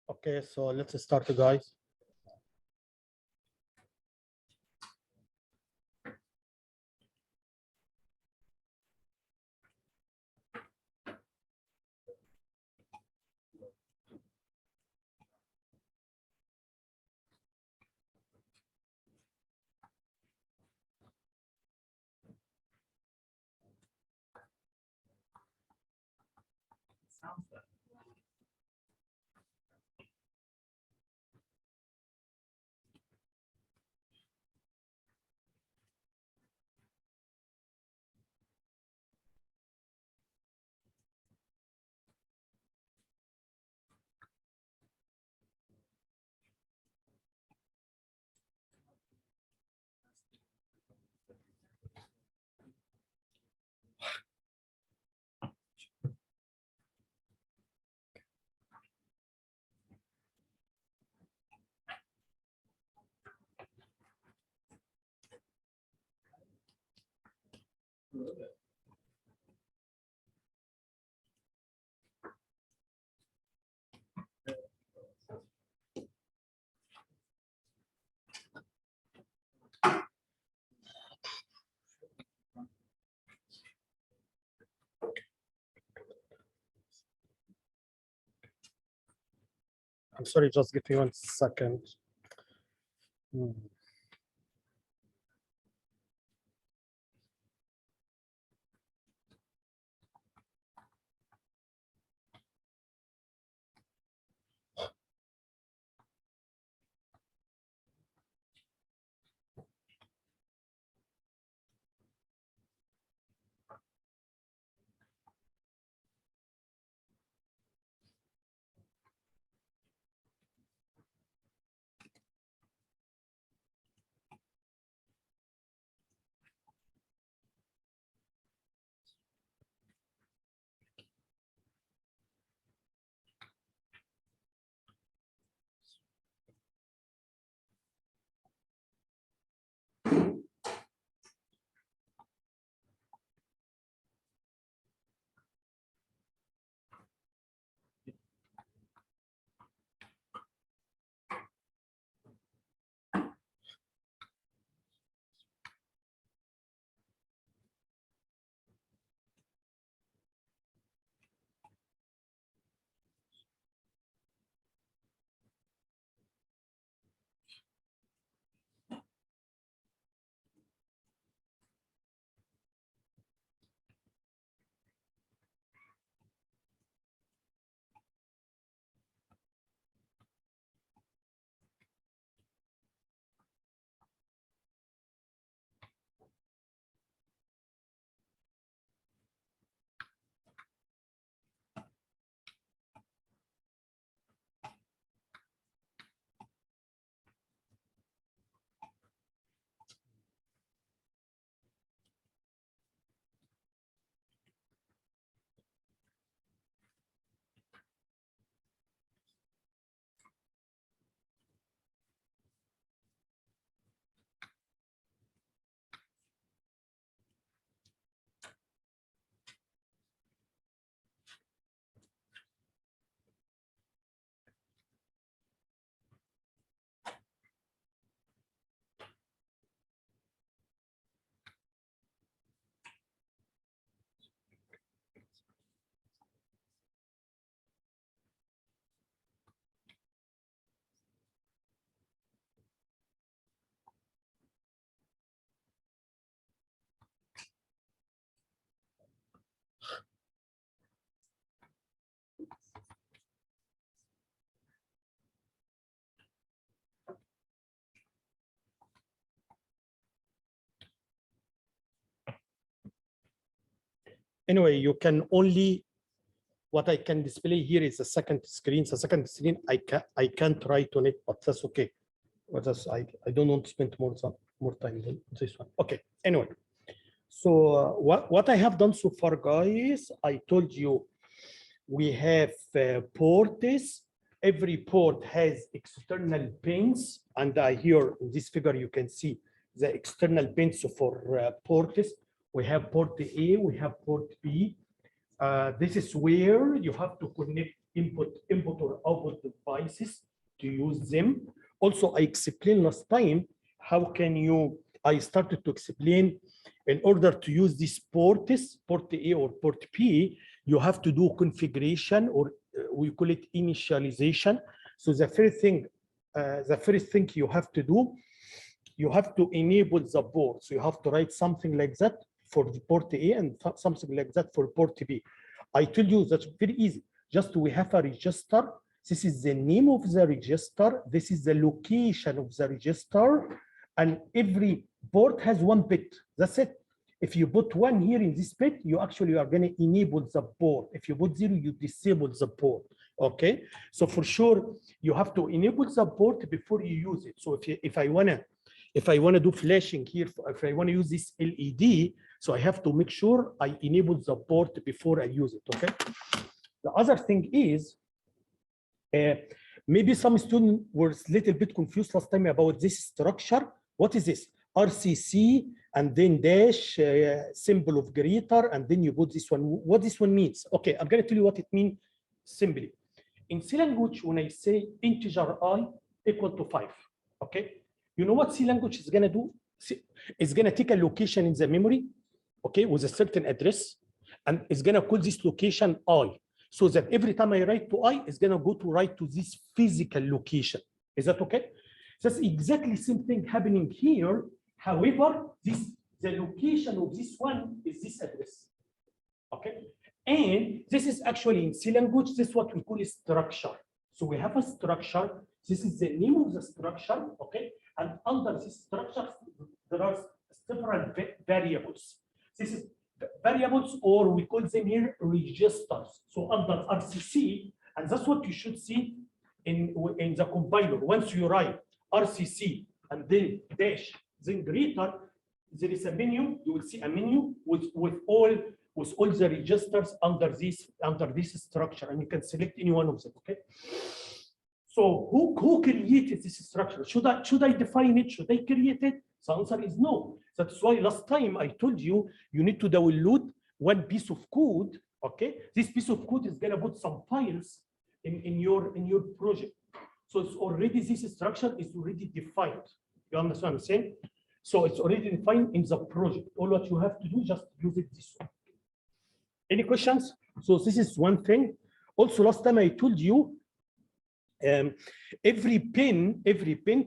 Okay, so let's start, guys. I'm sorry, just give me 1 second. Anyway, you can only, what I can display here is the second screen. The second screen, I can't write on it, but that's okay. But that's, I don't want to spend more time than this one. Okay, anyway. So what I have done so far, guys, I told you we have ports. Every port has external pins, and here in this figure you can see the external pins for ports. We have port A, we have port B. This is where you have to connect input or output devices. use them. Also, I explained last time how can you, I started to explain in order to use these ports, port A or port P, you have to do configuration, or we call it initialization. So the first thing you have to do, you have to enable the port. So you have to write something like that for the port A and something like that for port B. I told you that's very easy. Just we have a register. This is the name of the register. This is the location of the register. And every port has one bit. That's it. If you put one here in this bit, you actually are going to enable the port. If you put 0, you disable the port. Okay. So for sure, you have to enable the port before you use it. So if I wanna do flashing here, if I want to use this LED, so I have to make sure I enable the port before I use it. Okay. The other thing is, maybe some students were a little bit confused last time about this structure. What is this? RCC and then dash, symbol of greater, and then you put this one. What this one means? Okay, I'm going to tell you what it means simply. In C language, when I say integer I equal to 5, okay, you know what C language is going to do? It's going to take a location in the memory, okay, with a certain address, and it's going to call this location I, so that every time I write to I, it's going to go to write to this physical location. Is that okay? That's exactly the same thing happening here. However, the location of this one is this address, okay? And this is actually in C language, this is what we call a structure. So we have a structure. This is the name of the structure, okay? And under this structure, there are several variables. This is variables, or we call them here registers. So under RCC, and that's what you should see in the compiler. Once you write RCC and then dash, then greater, there is a menu. You will see a menu with all the registers under this structure, and you can select any one of them. Okay. So who created this structure? Should I define it? Should I create it? The answer is no. That's why last time I told you need to download one piece of code. Okay, this piece of code is gonna put some files in your project. So it's already, this structure is already defined. You understand what I'm saying? So it's already defined in the project. All what you have to do is just use it this way. Any questions? So this is one thing. Also, last time I told you, every pin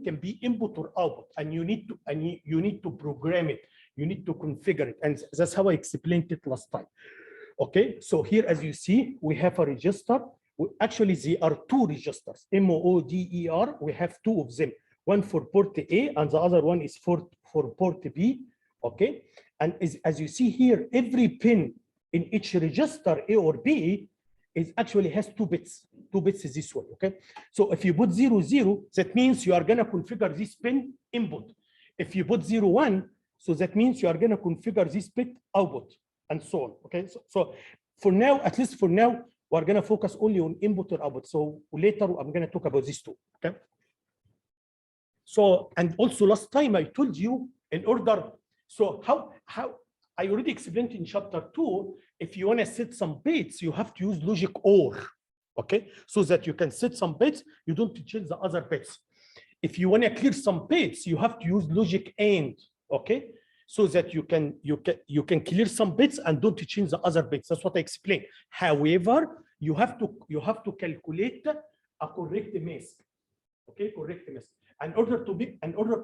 can be input or output, and you need to program it. You need to configure it, and that's how I explained it last time. Okay. So here, as you see, we have a register. Actually, there are two registers, MODER. We have two of them, one for port A and the other one is for port B. Okay, and as you see here, every pin in each register A or B is actually has 2 bits. 2 bits is this way. Okay, so if you put 0, 0, that means you are going to configure this pin input. If you put 0, 1, so that means you are going to configure this bit output, and so on. Okay, so for now, at least for now, we're going to focus only on input or output. So later I'm going to talk about these two. Okay. So, and also last time I told you, in order, so how I already explained in chapter 2, if you want to set some bits, you have to use logic OR. Okay, so that you can set some bits, you don't change the other bits. If you want to clear some bits, you have to use logic AND. Okay, so that you can clear some bits and don't change the other bits. That's what I explained. However, you have to calculate a correct mask. Okay, correct mask. In order to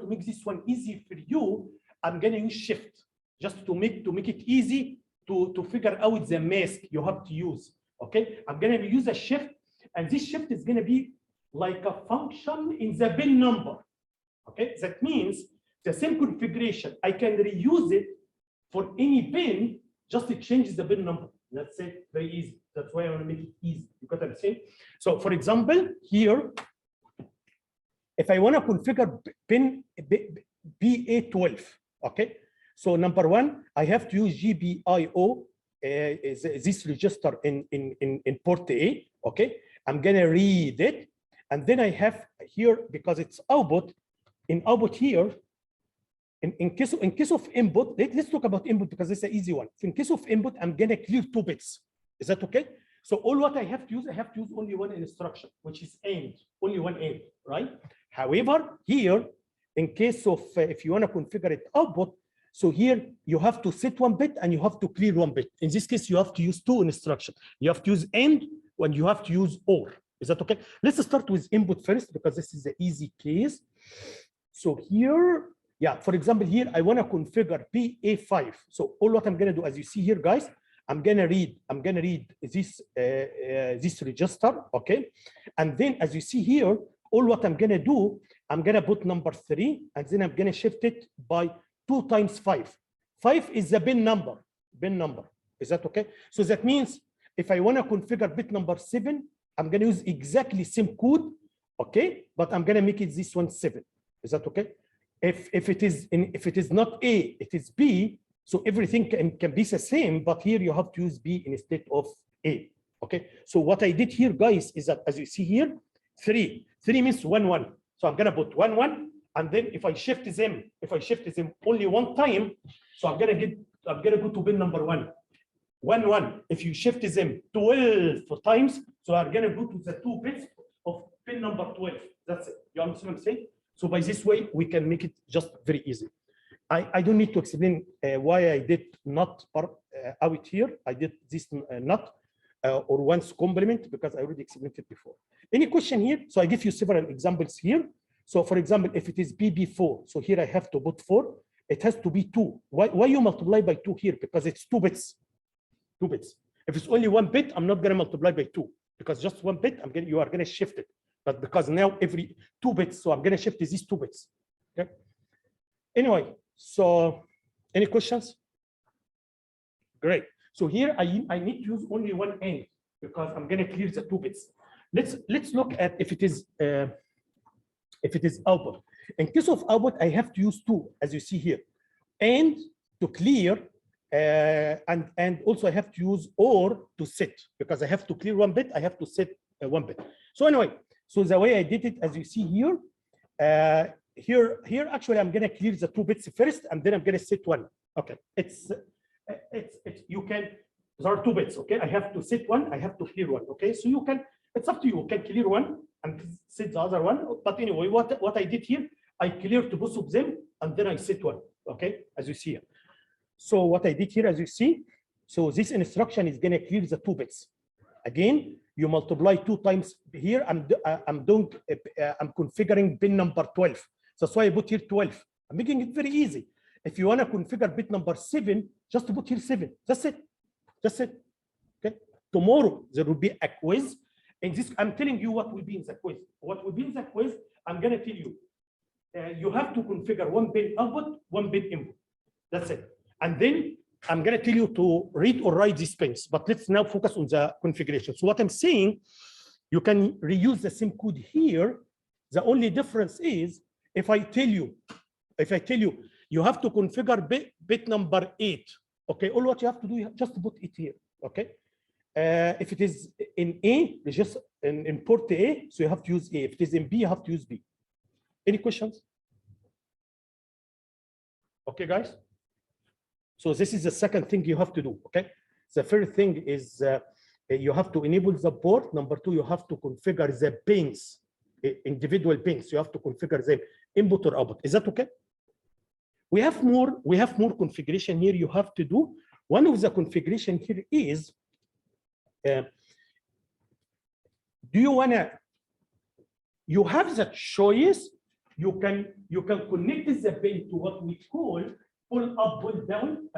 make this one easy for you, I'm gonna use shift just to make it easy to figure out the mask you have to use. Okay, I'm gonna use a shift, and this shift is gonna be like a function in the bin number. Okay, that means the same configuration, I can reuse it for any bin, just to change the bin number. That's it, very easy. That's why I want to make it easy. You got what I'm saying? So for example, here, if I want to configure pin BA12, okay? So number 1, I have to use GPIO, this register in port A, okay? I'm gonna read it, and then I have here, because it's output, in output here, in case of input, let's talk about input because it's an easy one. In case of input, I'm gonna clear 2 bits. Is that okay? So all what I have to use only one instruction, which is AND, only one AND, right? However, here, in case of if you want to configure it output, so here you have to set one bit and you have to clear one bit. In this case, you have to use two instructions. You have to use AND when you have to use OR. Is that okay? Let's start with input first because this is the easy case. So here, yeah, for example, here I want to configure PA5. So all what I'm going to do, as you see here, guys, I'm going to read this this register, okay? And then as you see here, all what I'm going to do, I'm going to put number 3, and then I'm going to shift it by 2 times 5. 5 is the bin number. Is that okay? So that means if I want to configure bit number 7, I'm going to use exactly same code, okay? But I'm going to make it this one 7. Is that okay? If it is not A, it is B. So everything can be the same, but here you have to use B instead of A. Okay. So what I did here, guys, is that as you see here, 3 means 1 1. So I'm gonna put 1 1, and then if I shift them only one time, so I'm gonna go to bin number 1. 1 1. If you shift them 12 times, so I'm gonna go to the 2 bits of pin number 12. That's it. You understand what I'm saying? So by this way, we can make it just very easy. I don't need to explain why I did not out here. I did this not or once complement because I already explained it before. Any question here? So I give you several examples here. So for example, if it is BB4, so here I have to put 4. It has to be 2. Why you multiply by 2 here? Because it's 2 bits. 2 bits. If it's only 1 bit, I'm not going to multiply by 2 because just 1 bit, you are going to shift it. But because now every 2 bits, so I'm going to shift these 2 bits. Okay. Anyway. So, any questions? Great. So here I need to use only one AND because I'm going to clear the 2 bits. Let's look at if it is output. In case of output, I have to use 2, as you see here, AND to clear, and also I have to use OR to set because I have to clear 1 bit. I have to set 1 bit. So anyway, so the way I did it, as you see here. Here actually I'm gonna clear the 2 bits first and then I'm gonna set 1. Okay, it's you can, there are 2 bits. Okay, I have to set 1, I have to clear 1. Okay, so you can, it's up to you. You can clear 1 and set the other one. But anyway, what I did here, I cleared both of them and then I set 1. Okay, as you see here. So what I did here, as you see, so this instruction is gonna clear the 2 bits. Again, you multiply 2 times here. I'm configuring bin number 12. That's why I put here 12. I'm making it very easy. If you want to configure bit number 7, just put here 7. That's it. That's it. Okay. Tomorrow there will be a quiz. And this, I'm telling you what will be in the quiz. What will be in the quiz, I'm going to tell you. You have to configure 1 bit output, 1 bit input. That's it. And then I'm going to tell you to read or write these pins. But let's now focus on the configuration. So what I'm saying, you can reuse the same code here. The only difference is if I tell you you have to configure bit number 8. Okay, all what you have to do, just put it here. Okay, if it is in A, just in port A, so you have to use A. If it is in B, you have to use B. Any questions? Okay, guys. So this is the second thing you have to do. Okay, the first thing is you have to enable the port. Number 2, you have to configure the pins, individual pins. You have to configure them, input or output. Is that okay? We have more configuration here you have to do. One of the configuration here is, do you have the choice, you can connect the pin to what we call pull up, pull down,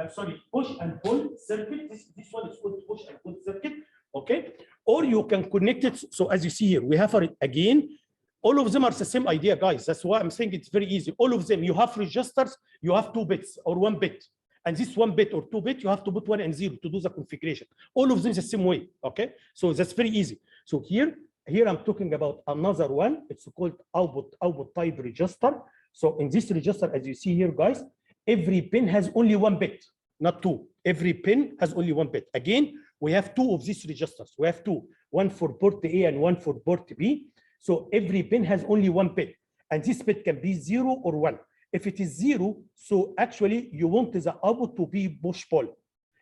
push and pull circuit. This one is called push and pull circuit, okay? Or you can connect it, so as you see here, we have again, all of them are the same idea, guys. That's why I'm saying it's very easy. All of them, you have registers, you have 2 bits or 1 bit. And this 1 bit or 2 bit, you have to put 1 and 0 to do the configuration. All of them the same way, okay? So that's very easy. So here I'm talking about another one. It's called output type register. So in this register, as you see here, guys, every pin has only 1 bit, not 2. Every pin has only 1 bit. Again, we have 2 of these registers. We have 2, one for port A and one for port B. So every pin has only 1 bit, and this bit can be 0 or 1. If it is 0, so actually you want the output to be push pull.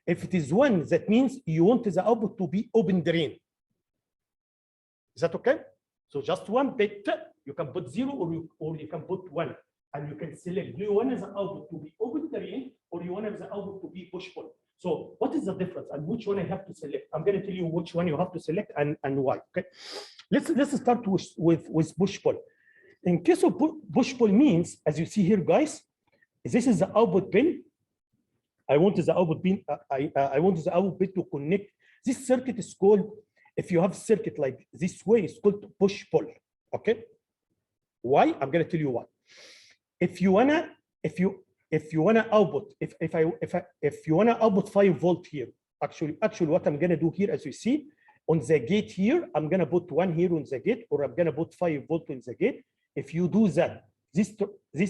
If it is 1, that means you want the output to be open drain. Is that okay? So just one bit, you can put 0 or you can put 1. And you can select, do you want the output to be open drain or you want the output to be push pull? So what is the difference and which one I have to select? I'm going to tell you which one you have to select and why. Okay, let's start with push pull. In case of push pull means, as you see here, guys, this is the output pin. I want the output pin. I want the output pin to connect. This circuit is called, if you have circuit like this way, it's called push pull. Okay, why? I'm going to tell you why. If you wanna output, if you wanna output 5 volt here, actually what I'm gonna do here, as you see on the gate here, I'm gonna put 1 here on the gate, or I'm gonna put 5 volt on the gate. If you do that, this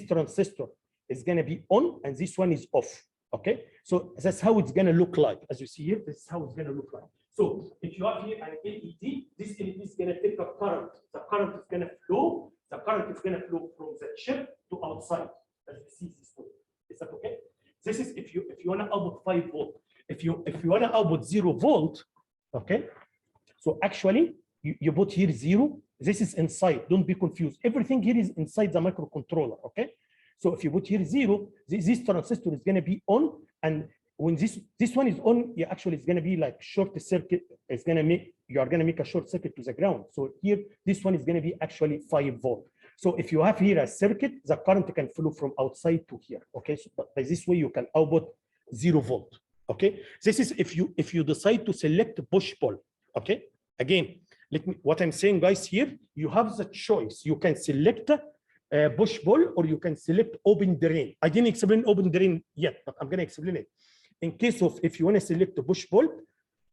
transistor is gonna be on and this one is off. Okay, so that's how it's gonna look like. As you see here, this is how it's gonna look like. So if you have here an LED, this LED is gonna take a current. The current is gonna flow. The current is going to flow from the chip to outside, as you see this way. Is that okay? This is if you want to output 5 volt. If you want to output 0 volt, okay. So actually, you put here 0. This is inside. Don't be confused. Everything here is inside the microcontroller. Okay. So if you put here 0, this transistor is going to be on, and when this one is on, yeah, actually it's going to be like short circuit. It's going to make, you are going to make a short circuit to the ground. So here, this one is going to be actually 5 volt. So if you have here a circuit, the current can flow from outside to here. Okay, so by this way you can output 0 volt. Okay, this is if you decide to select push pull. Okay, again, what I'm saying, guys, here you have the choice. You can select push pull or you can select open drain. I didn't explain open drain yet, but I'm going to explain it. In case of if you want to select the push pull,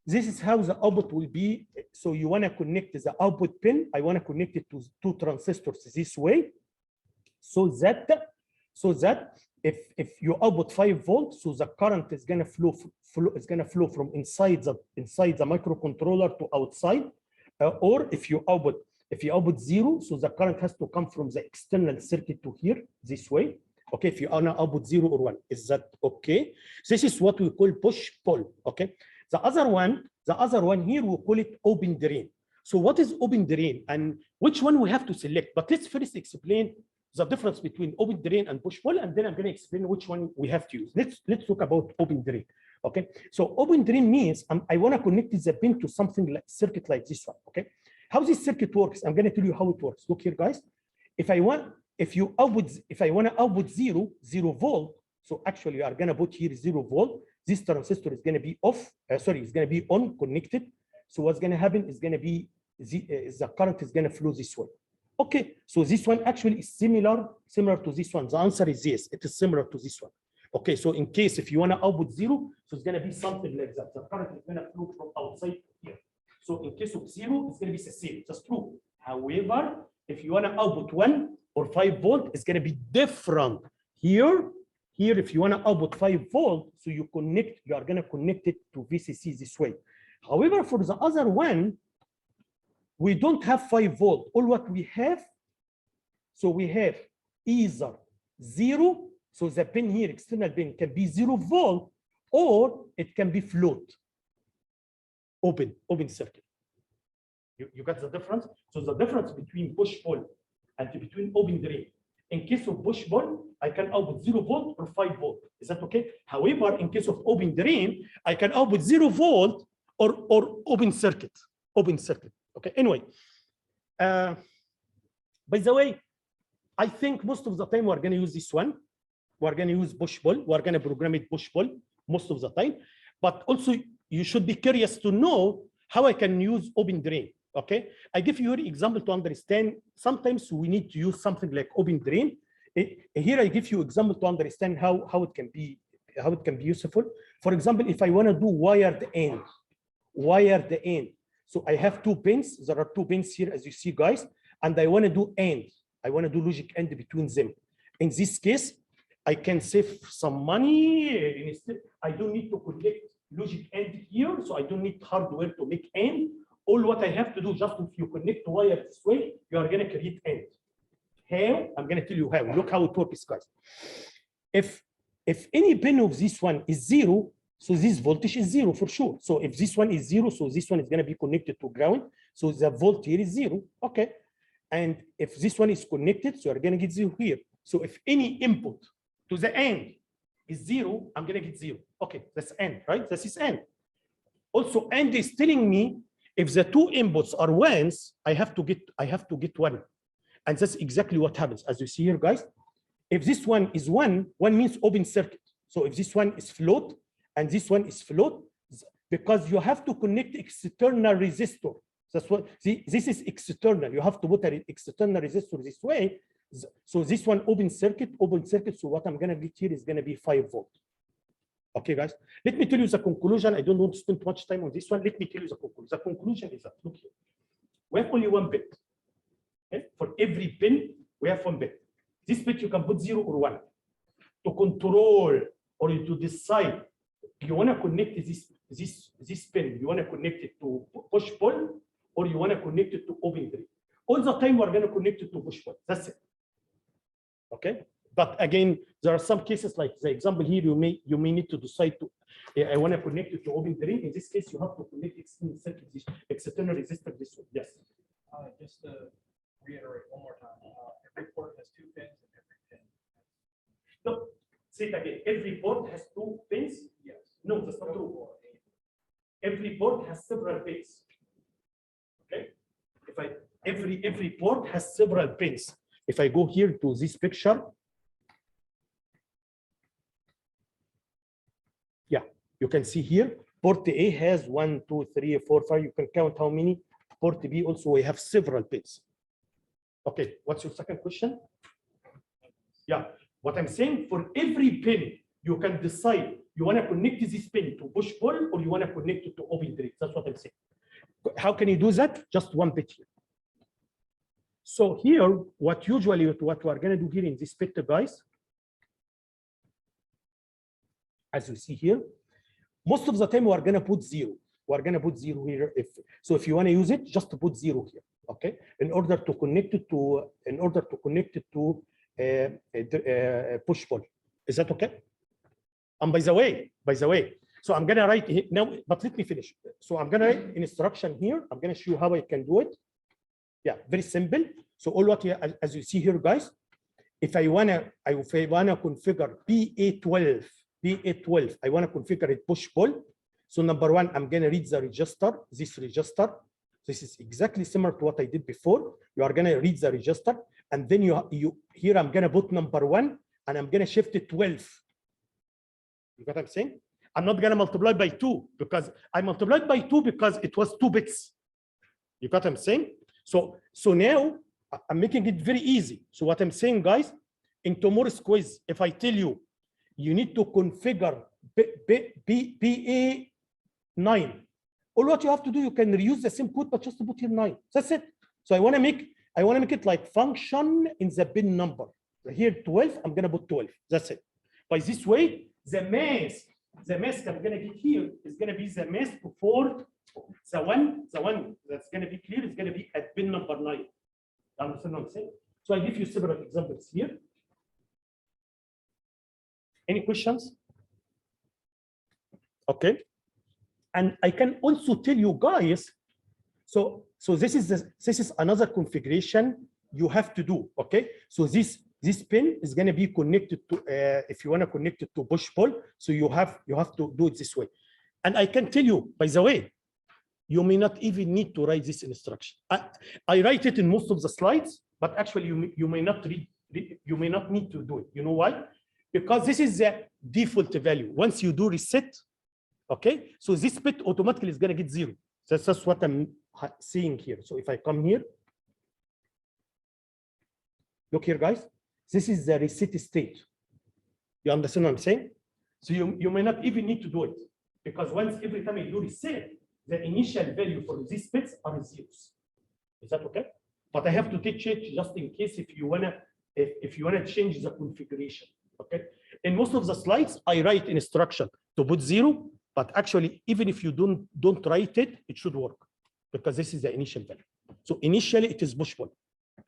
this is how the output will be. So you want to connect the output pin. I want to connect it to 2 transistors this way, so that if you output 5 volts, so the current is going to flow from inside the microcontroller to outside, or if you output 0, so the current has to come from the external circuit to here this way. Okay, if you want to output 0 or 1, is that okay? This is what we call push pull. Okay. The other one here, we call it open drain. So what is open drain and which one we have to select? But let's first explain the difference between open drain and push pull, and then I'm going to explain which one we have to use. Let's talk about open drain. Okay, so open drain means I want to connect the pin to something like circuit like this one. Okay, how this circuit works? I'm going to tell you how it works. Look here, guys. If I want to output 0 volt, so actually you are going to put here 0 volt. This transistor is going to be off. It's going to be on, connected. So what's going to happen is going to be the current is going to flow this way. Okay, so this one actually is similar to this one. The answer is yes, it is similar to this one. Okay, so in case if you want to output 0, so it's going to be something like that. The current is going to flow from outside to here. So in case of 0, it's going to be the same. That's true. However, if you want to output 1 or 5 volt, it's going to be different. Here, if you want to output 5 volt, so you are going to connect it to VCC this way. However, for the other one, we don't have 5 volt. All what we have, so we have either 0, so the pin here, external pin, can be 0 volt, or it can be float, open circuit. You got the difference? So the difference between push-pull and between open drain. In case of push-pull, I can output 0 volt or 5 volt. Is that okay? However, in case of open drain, I can output 0 volt or open circuit. Okay, anyway. By the way, I think most of the time we're going to use this one. We're going to use push-pull. We're going to program it push-pull most of the time. But also, you should be curious to know how I can use open drain. Okay, I give you an example to understand. Sometimes we need to use something like open drain. Here I give you example to understand how it can be useful. For example, if I want to do wired end. So I have 2 pins. There are 2 pins here, as you see, guys, and I want to do end. I want to do logic end between them. In this case, I can save some money. Instead, I don't need to connect logic end here, so I don't need hardware to make end. All what I have to do, just if you connect wire this way, you are going to create end. How? I'm going to tell you how. Look how it works, guys. If any pin of this one is 0, So this voltage is 0 for sure. So if this one is 0, so this one is going to be connected to ground. So the volt here is 0. Okay. And if this one is connected, so you're going to get 0 here. So if any input to the end is 0, I'm going to get 0. Okay, that's AND, right? This is AND. Also, AND is telling me if the two inputs are ones, I have to get 1. And that's exactly what happens. As you see here, guys, if this one is 1 means open circuit. So if this one is float and this one is float, because you have to connect external resistor. That's what, see, this is external. You have to put an external resistor this way. So this one open circuit. So what I'm going to get here is going to be 5 volt. Okay, guys, let me tell you the conclusion. I don't want to spend much time on this one. Let me tell you the conclusion. The conclusion is that, look here, we have only 1 bit. Okay? For every pin, we have 1 bit. This bit you can put 0 or 1. To control or to decide, you want to connect this pin, you want to connect it to push-pull, or you want to connect it to open drain. All the time, we're going to connect it to push-pull. That's it. Okay? But again, there are some cases like the example here, you may need to decide to, I want to connect it to open drain. In this case, you have to connect external circuit, external resistor this one. Yes. Just to reiterate one more time, every port has 2 pins and every pin. No, say it again. Every port has 2 pins. Yes. No, that's not true. Every port has several pins. Okay. Every port has several pins. If I go here to this picture. Yeah, you can see here, port A has 1, 2, 3, 4, 5. You can count how many. Port B also, we have several pins. Okay, what's your second question? Yeah, what I'm saying, for every pin, you can decide you want to connect this pin to push-pull or you want to connect it to open drain. That's what I'm saying. How can you do that? Just 1 bit here. So here, what we are going to do here in this picture, guys, as you see here, most of the time we are going to put 0. We are going to put 0 here. If you want to use it, just to put 0 here, okay? In order to connect it to push-pull. Is that okay? And by the way, so I'm going to write here now, but let me finish. So I'm going to write an instruction here. I'm going to show you how I can do it. Yeah, very simple. So all what as you see here, guys, if I wanna configure PA12, I wanna configure it push-pull. So number 1, I'm gonna read the register, this register. This is exactly similar to what I did before. You are gonna read the register, and then here I'm gonna put number 1, and I'm gonna shift it 12. You got what I'm saying? I'm not gonna multiply by 2 because I multiplied by 2 because it was 2 bits. You got what I'm saying? So now I'm making it very easy. So what I'm saying, guys, in tomorrow's quiz, if I tell you, you need to configure PA9, all what you have to do, you can reuse the same code, but just to put here 9. That's it. So I want to make it like function in the bin number. Here 12, I'm gonna put 12. That's it. By this way, the mask I'm gonna get here is gonna be the mask for the one that's going to be clear is going to be at pin number 9. Understand what I'm saying? So I give you several examples here. Any questions? Okay. And I can also tell you guys. So this is another configuration you have to do. Okay. So this pin is going to be connected to if you want to connect it to push-pull. So you have to do it this way. And I can tell you, by the way, you may not even need to write this instruction. I write it in most of the slides, but actually you may not need to do it. You know why? Because this is the default value. Once you do reset, okay, so this bit automatically is going to get 0. That's what I'm seeing here. So if I come here, look here, guys, this is the reset state. You understand what I'm saying? So you may not even need to do it because every time you do reset, the initial value for these bits are zeros. Is that okay? But I have to teach it just in case if you wanna change the configuration. Okay. In most of the slides, I write an instruction to put 0, but actually, even if you don't write it, it should work because this is the initial value. So initially, it is push-pull.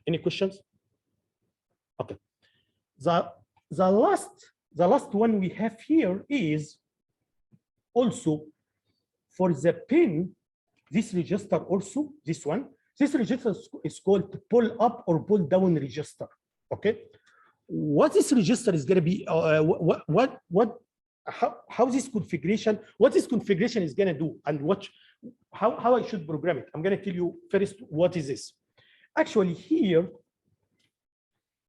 Any questions? Okay. The last one we have here is Also, for the pin, this register also, this one, this register is called pull up or pull down register. Okay, what this register is going to be, how this configuration, what this configuration is going to do, and how I should program it. I'm going to tell you first what is this. Actually, here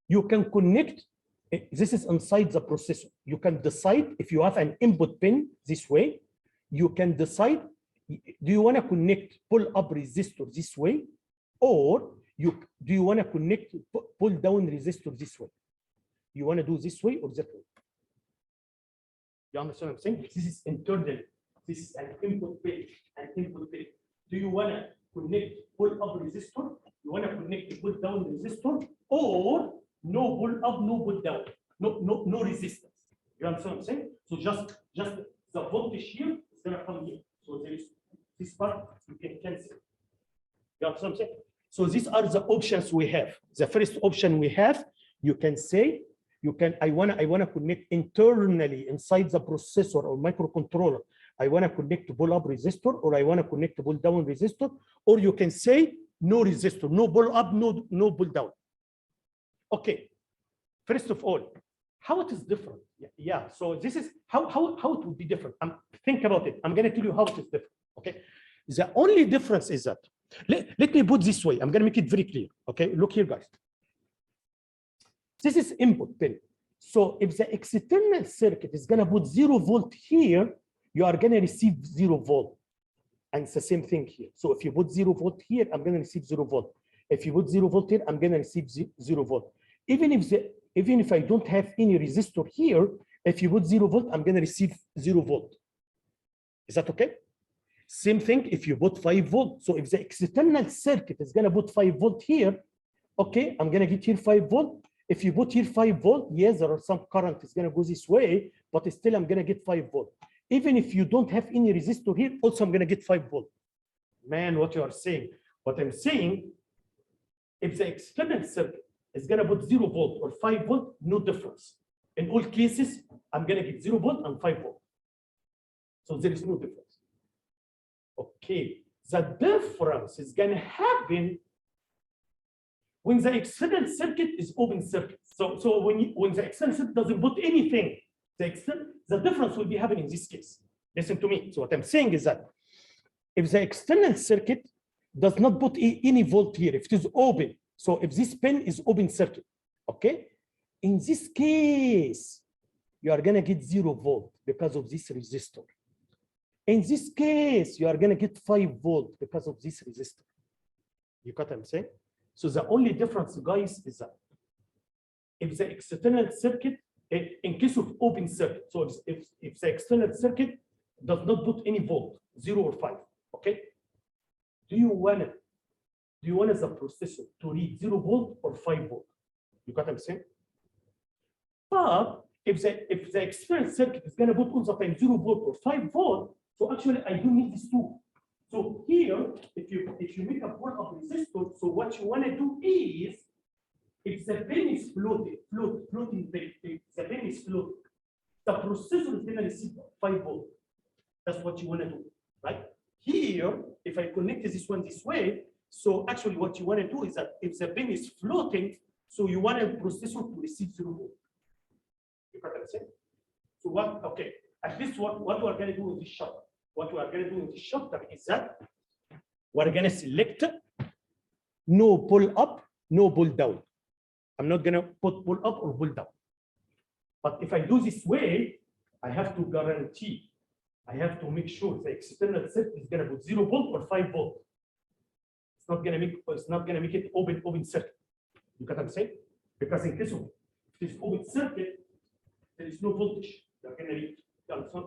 you can connect. This is inside the processor. You can decide if you have an input pin this way. You can decide, do you want to connect pull up resistor this way, or do you want to connect pull down resistor this way? You want to do this way or that way? You understand what I'm saying? This is internal. This is an input pin, an input pin. Do you want to connect pull up resistor? You want to connect the pull down resistor, or no pull up, no pull down, no resistance? You understand what I'm saying? So just the voltage here is gonna come here. So there is this part you can cancel. You understand what I'm saying? So these are the options we have. The first option we have, you can say, I wanna connect internally inside the processor or microcontroller. I wanna connect to pull up resistor, or I wanna connect to pull down resistor, or you can say no resistor, no pull up, no pull down. Okay. First of all, how it is different? Yeah. So this is how it would be different. Think about it. I'm gonna tell you how it is different. Okay. The only difference is that let me put this way. I'm gonna make it very clear. Okay. Look here, guys. This is input pin. So if the external circuit is gonna put 0 volt here, you are gonna receive 0 volt. And it's the same thing here. So if you put 0 volt here, I'm gonna receive 0 volt. If you put 0 volt here, I'm gonna receive 0 volt. Even if I don't have any resistor here, if you put 0 volt, I'm gonna receive 0 volt. Is that okay? Same thing if you put 5 volt. So if the external circuit is gonna put 5 volt here, okay, I'm gonna get here 5 volt. If you put here 5 volt, yes, there are some current is gonna go this way, but still I'm gonna get 5 volt. Even if you don't have any resistor here, also I'm gonna get 5 volt. Man, what you are saying? What I'm saying, if the external circuit is gonna put 0 volt or 5 volt, no difference. In all cases, I'm gonna get 0 volt and 5 volt. So there is no difference. Okay, the difference is gonna happen when the external circuit is open circuit. So when the external circuit doesn't put anything, the difference will be happening in this case. Listen to me. So what I'm saying is that if the external circuit does not put any volt here, if it is open, so if this pin is open circuit, okay, in this case, you are gonna get 0 volt because of this resistor. In this case, you are gonna get 5 volt because of this resistor. You got what I'm saying? So the only difference, guys, is that if the external circuit, in case of open circuit, so if the external circuit does not put any volt, 0 or 5, okay? Do you want the processor to read 0 volt or 5 volt? You got what I'm saying? But if the external circuit is gonna put all the time 0 volt or 5 volt, so actually I do need these two. So here, if you make a pull up resistor, so what you want to do is, if the pin is floating, the pin is floating, the processor is going to receive 5 volt. That's what you want to do, right? Here, if I connect this one this way, so actually what you want to do is that if the pin is floating, so you want a processor to receive 0 volt. You got what I'm saying? So what? Okay, at least what we are going to do in this chapter. What we are going to do in this chapter is that we're going to select no pull up, no pull down. I'm not going to put pull up or pull down. But if I do this way, I have to guarantee, I have to make sure the external circuit is going to put 0 volt or 5 volt. It's not going to make it open circuit. You get what I'm saying? Because in case of this open circuit, there is no voltage. They're going to read.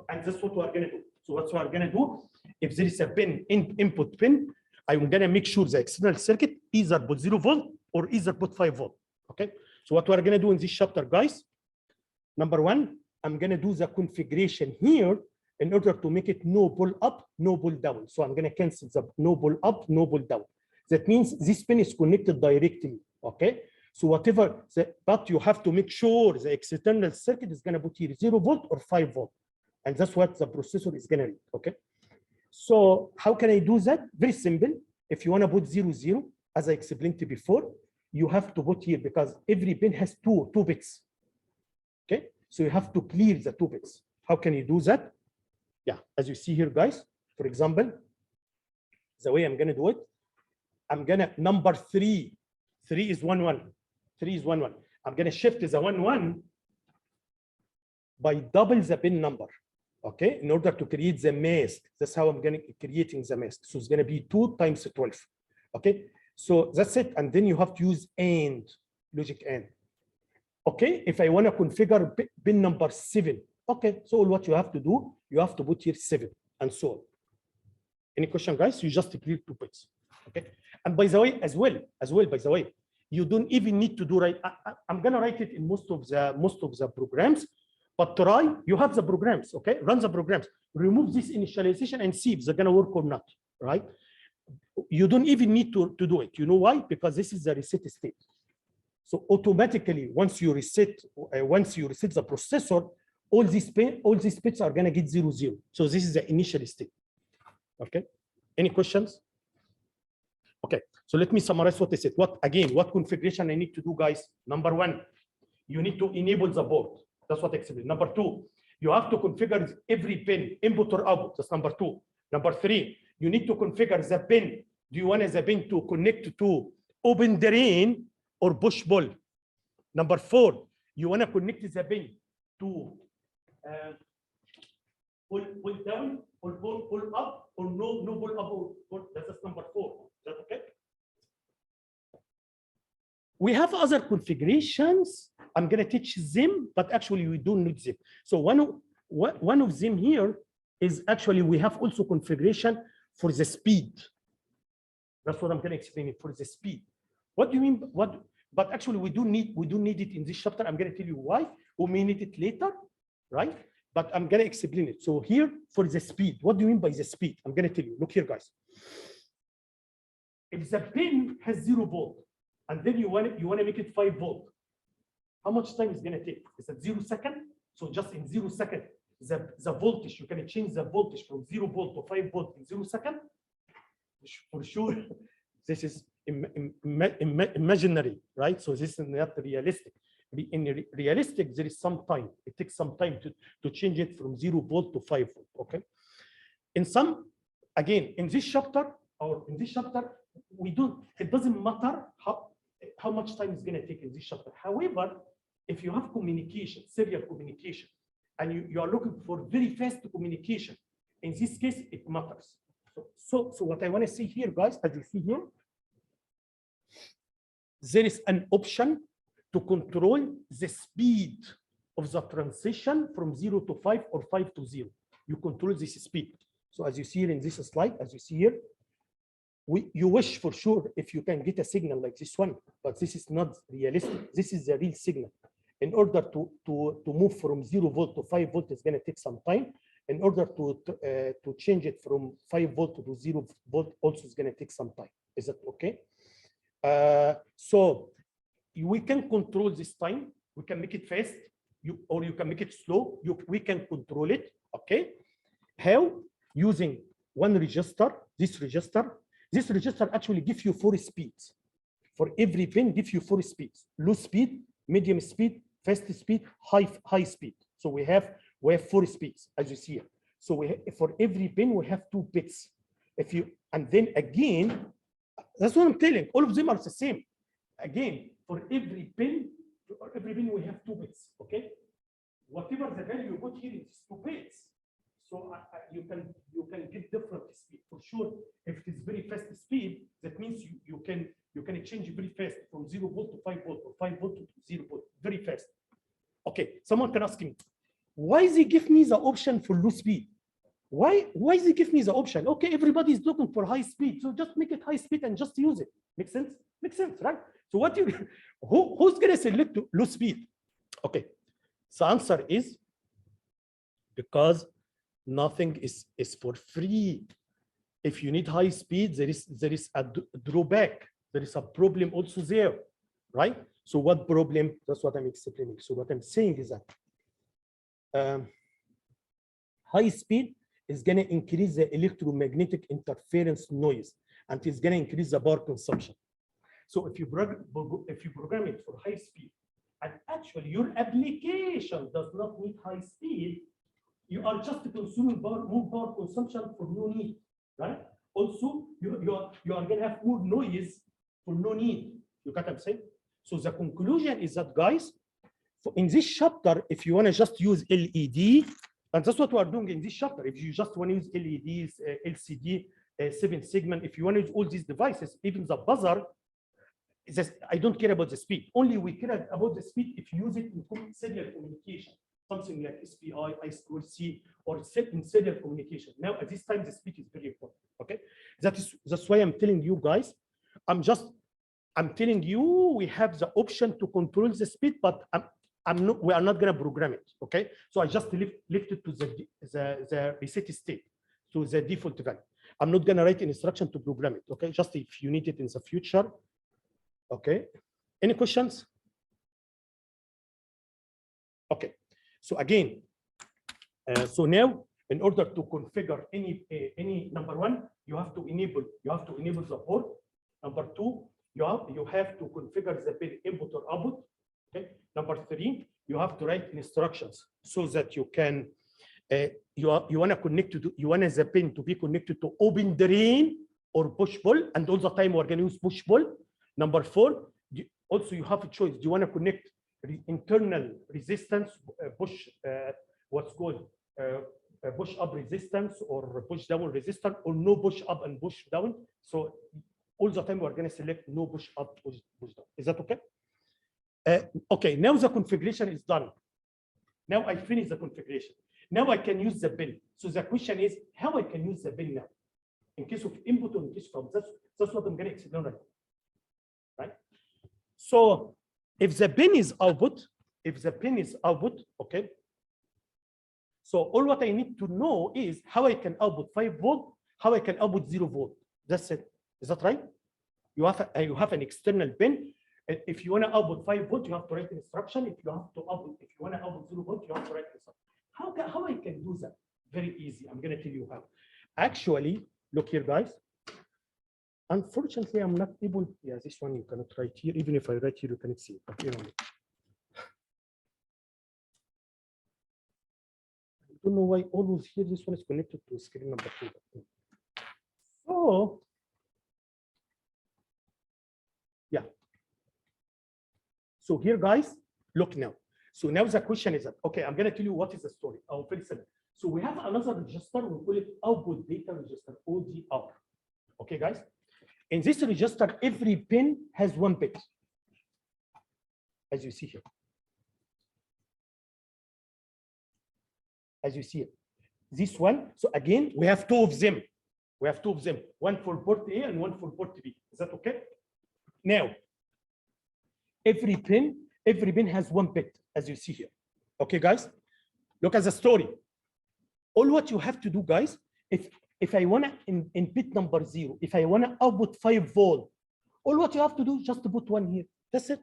And that's what we're going to do. So what we're going to do, if there is a pin, input pin, I'm going to make sure the external circuit either put 0 volt or either put 5 volt. Okay. So what we're going to do in this chapter, guys, number one, I'm going to do the configuration here in order to make it no pull up, no pull down. So I'm going to cancel the no pull up, no pull down. That means this pin is connected directly. Okay. So whatever, but you have to make sure the external circuit is going to put here 0 volt or 5 volt. and that's what the processor is gonna read. Okay. So how can I do that? Very simple. If you want to put 0, 0, as I explained before, you have to put here because every pin has two bits. Okay, so you have to clear the 2 bits. How can you do that? Yeah, as you see here, guys. For example, the way I'm gonna do it, I'm gonna number 3. 3 is 1, 1. 3 is 1, 1. I'm gonna shift the 1, 1 by double the pin number. Okay, in order to create the mask. That's how I'm gonna creating the mask. So it's gonna be 2 times 12. Okay, so that's it. And then you have to use AND, logic AND. Okay, if I want to configure pin number 7, okay, so what you have to do, you have to put here 7 and so on. Any question, guys? You just clear 2 bits. Okay, and by the way, as well, by the way, you don't even need to do right. I'm gonna write it in most of the programs. But try, you have the programs, okay? Run the programs. Remove this initialization and see if they're gonna work or not, right? You don't even need to do it. You know why? Because this is the reset state. So automatically, once you reset the processor, all these bits are gonna get 0, 0. So this is the initial state. Okay. Any questions? Okay. So let me summarize what I said. What configuration I need to do, guys? Number 1, you need to enable the board. That's what I explained. Number 2, you have to configure every pin, input or output. That's number 2. Number 3, you need to configure the pin. Do you want the pin to connect to open drain or push pull? Number 4, you want to connect the pin to pull down or pull up or no pull up or pull. That's number 4. Is that okay? We have other configurations. I'm going to teach them, but actually we don't need them. So one of them here is actually we have also configuration for the speed. That's what I'm going to explain it for the speed. What do you mean? But actually we do need it in this chapter. I'm going to tell you why. We may need it later, right? But I'm going to explain it. So here for the speed, what do you mean by the speed? I'm going to tell you. Look here, guys. If the pin has 0 volt, and then you want to make it 5 volt, how much time is going to take? Is it 0 seconds? So just in 0 seconds, the voltage, you can change the voltage from 0 volt to 5 volt in 0 seconds? For sure, this is imaginary, right? So this is not realistic. In realistic, there is some time. It takes some time to change it from 0 volt to 5 volt, okay? In some, again, in this chapter, it doesn't matter how much time is going to take in this chapter. However, if you have communication, serial communication, and you are looking for very fast communication, in this case, it matters. So what I want to see here, guys, as you see here, there is an option to control the speed of the transition from 0 to 5 or 5 to 0. You control this speed. So as you see here in this slide, as you see here, you wish for sure if you can get a signal like this one, but this is not realistic. This is the real signal. In order to move from 0 volt to 5 volt, it's going to take some time. In order to change it from 5 volt to 0 volt, also is going to take some time. Is that okay? So we can control this time. We can make it fast, or you can make it slow. We can control it. Okay? How? Using one register. This register actually gives you 4 speeds. For every pin, gives you 4 speeds: low speed, medium speed, fast speed, high speed. So we have 4 speeds, as you see here. So for every pin we have 2 bits. And then again, that's what I'm telling. All of them are the same. Again, for every pin we have 2 bits. Okay, whatever the value you put here is 2 bits. So you can get different speed for sure. If it is very fast speed, that means you can change very fast from 0 volt to 5 volt or 5 volt to 0 volt very fast. Okay, someone can ask me, why they give me the option for low speed? Why they give me the option? Okay, everybody is looking for high speed, so just make it high speed and just use it. Make sense? Makes sense, right? So who's gonna select low speed? Okay, the answer is because nothing is for free. If you need high speed, there is a drawback. There is a problem also there, right? So what problem? That's what I'm explaining. So what I'm saying is that high speed is going to increase the electromagnetic interference noise, and it's going to increase the power consumption. So if you program it for high speed, and actually your application does not need high speed, you are just consuming more power consumption for no need, right? Also, you are going to have more noise for no need. You get what I'm saying? So the conclusion is that, guys, in this chapter, if you want to just use LED, and that's what we are doing in this chapter. If you just want to use LEDs, LCD, 7 segment, if you want to use all these devices, even the buzzer, I don't care about the speed. Only we care about the speed if you use it in serial communication, something like SPI, I2C, or in serial communication. Now, at this time, the speed is very important. Okay, that's why I'm telling you guys. I'm telling you we have the option to control the speed, but we are not going to program it. Okay, so I just left it to the reset state, to the default value. I'm not going to write an instruction to program it. Okay, just if you need it in the future. Okay, any questions? Okay, so again, so now in order to configure any number one, you have to enable the port. Number two, you have to configure the pin input or output. Okay, number three, you have to write instructions so that you can you want to connect to you want the pin to be connected to open drain or push pull, and all the time we're going to use push pull. Number four, also you have a choice. Do you want to connect internal resistance, push what's called push up resistance or push down resistance, or no push up and push down? So all the time we're going to select no push up, push down. Is that okay? Okay, now the configuration is done. Now I finish the configuration. Now I can use the pin. So the question is how I can use the pin now. In case of input or in case of that's what I'm going to explain right now. Right? So if the pin is output, okay. So all what I need to know is how I can output 5 volt, how I can output 0 volt. That's it. Is that right? You have an external pin. If you want to output 5 volt, you have to write an instruction. If you want to output 0 volt, you have to write an instruction. How I can do that? Very easy. I'm going to tell you how. Actually, look here, guys. Unfortunately, I'm not able. Yeah, this one you cannot write here. Even if I write here, you cannot see it. But you know, I don't know why always here this one is connected to screen number 2. So, yeah. So here, guys, look now. So now the question is that, okay, I'm going to tell you what is the story. Oh, very simple. So we have another register. We call it output data register, ODR. Okay, guys. In this register, every pin has 1 bit, as you see here. As you see it. This one, so again, we have 2 of them. One for port A and one for port B. Is that okay? Now, every pin has 1 bit, as you see here. Okay, guys? Look at the story. All what you have to do, guys, if I want to, in bit number 0, if I want to output 5 volt, all what you have to do is just to put 1 here. That's it.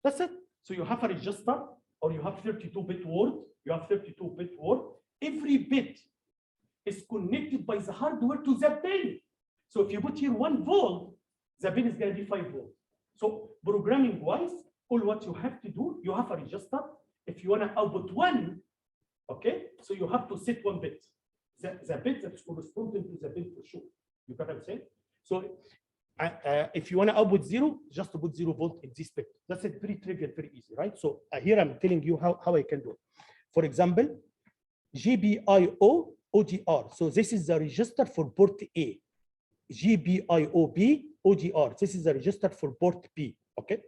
That's it. So you have a register, or you have 32-bit word. Every bit is connected by the hardware to the pin. So if you put here 1 volt, the pin is going to be 5 volt. So programming-wise, all what you have to do, you have a register. If you want to output 1, okay, so you have to set 1 bit. The bit that's corresponding to the pin for sure. You got what I'm saying? So if you want to output 0, just to put 0 volt in this bit. That's it, very trivial, very easy, right? So here I'm telling you how I can do it. For example, GPIO ODR. So this is the register for port A. GPIOB ODR. This is the register for port B. Okay.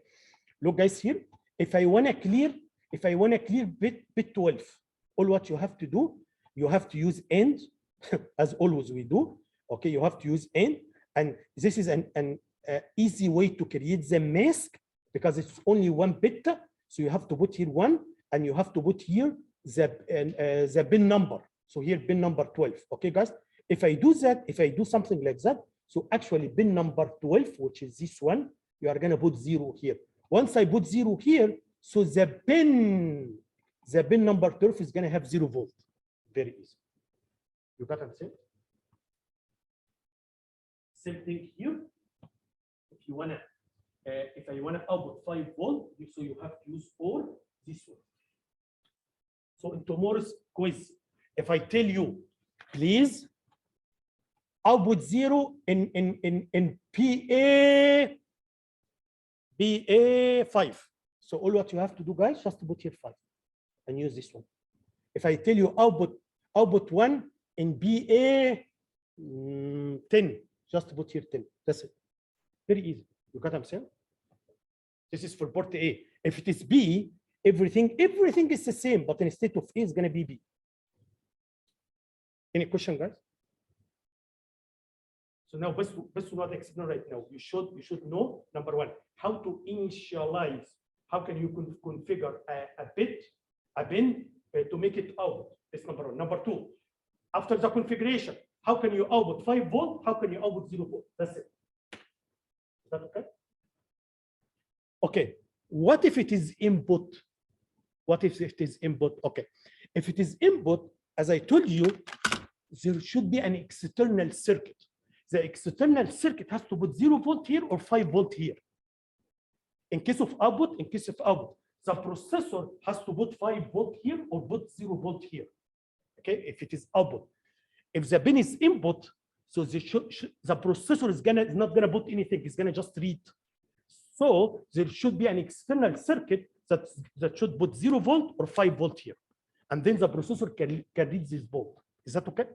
Look, guys, here. If I want to clear bit 12, all what you have to do, you have to use AND, as always we do. Okay, you have to use AND, and this is an easy way to create the mask because it's only 1 bit. So you have to put here 1, and you have to put here the bin number. So here bin number 12. Okay, guys. If I do that, if I do something like that, so actually bin number 12, which is this one, you are gonna put 0 here. Once I put 0 here, so the bin number 12 is gonna have 0 volt. Very easy. You got what I'm saying? Same thing here. If you wanna, if I wanna output 5 volt, so you have to use all this one. So in tomorrow's quiz, if I tell you, please output 0 in PA5. So all what you have to do, guys, just put here 5 and use this one. If I tell you output 1 in BA 10, just put here 10. That's it. Very easy. You got what I'm saying? This is for port A. If it is B, everything is the same, but instead of A is gonna be B. Any question, guys? So now, best what I explain right now. You should know, number one, how to initialize. How can you configure a bin to make it out? That's number one. Number two, after the configuration, how can you output 5 volt? How can you output 0 volt? That's it. Is that okay? Okay. What if it is input? What if it is input? Okay. If it is input, as I told you, there should be an external circuit. The external circuit has to put 0 volt here or 5 volt here. In case of output, the processor has to put 5 volt here or put 0 volt here. Okay, if it is output. If the bin is input, so the processor is not gonna put anything, it's gonna just read. So there should be an external circuit that should put 0 volt or 5 volt here. And then the processor can read this volt. Is that okay?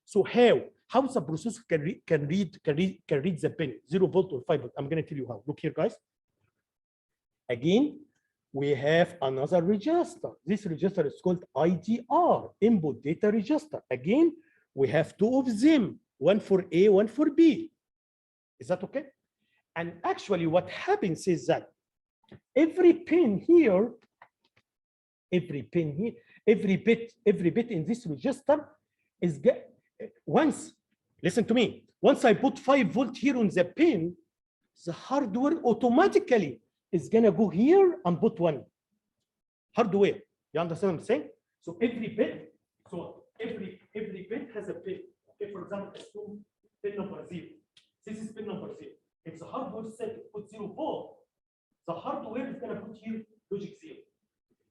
So how the processor can read the pin 0 volt or 5 volt? I'm going to tell you how. Look here, guys. Again, we have another register. This register is called IDR, input data register. Again, we have 2 of them, one for A, one for B. Is that okay? And actually, what happens is that every pin here, every bit in this register is once, listen to me, once I put 5 volt here on the pin, the hardware automatically is gonna go here and put 1. Hardware, you understand what I'm saying? So every bit has a pin. Okay, for example, assume pin number 0. This is pin number 0. If the hardware set put 0 volt, the hardware is gonna put here logic 0.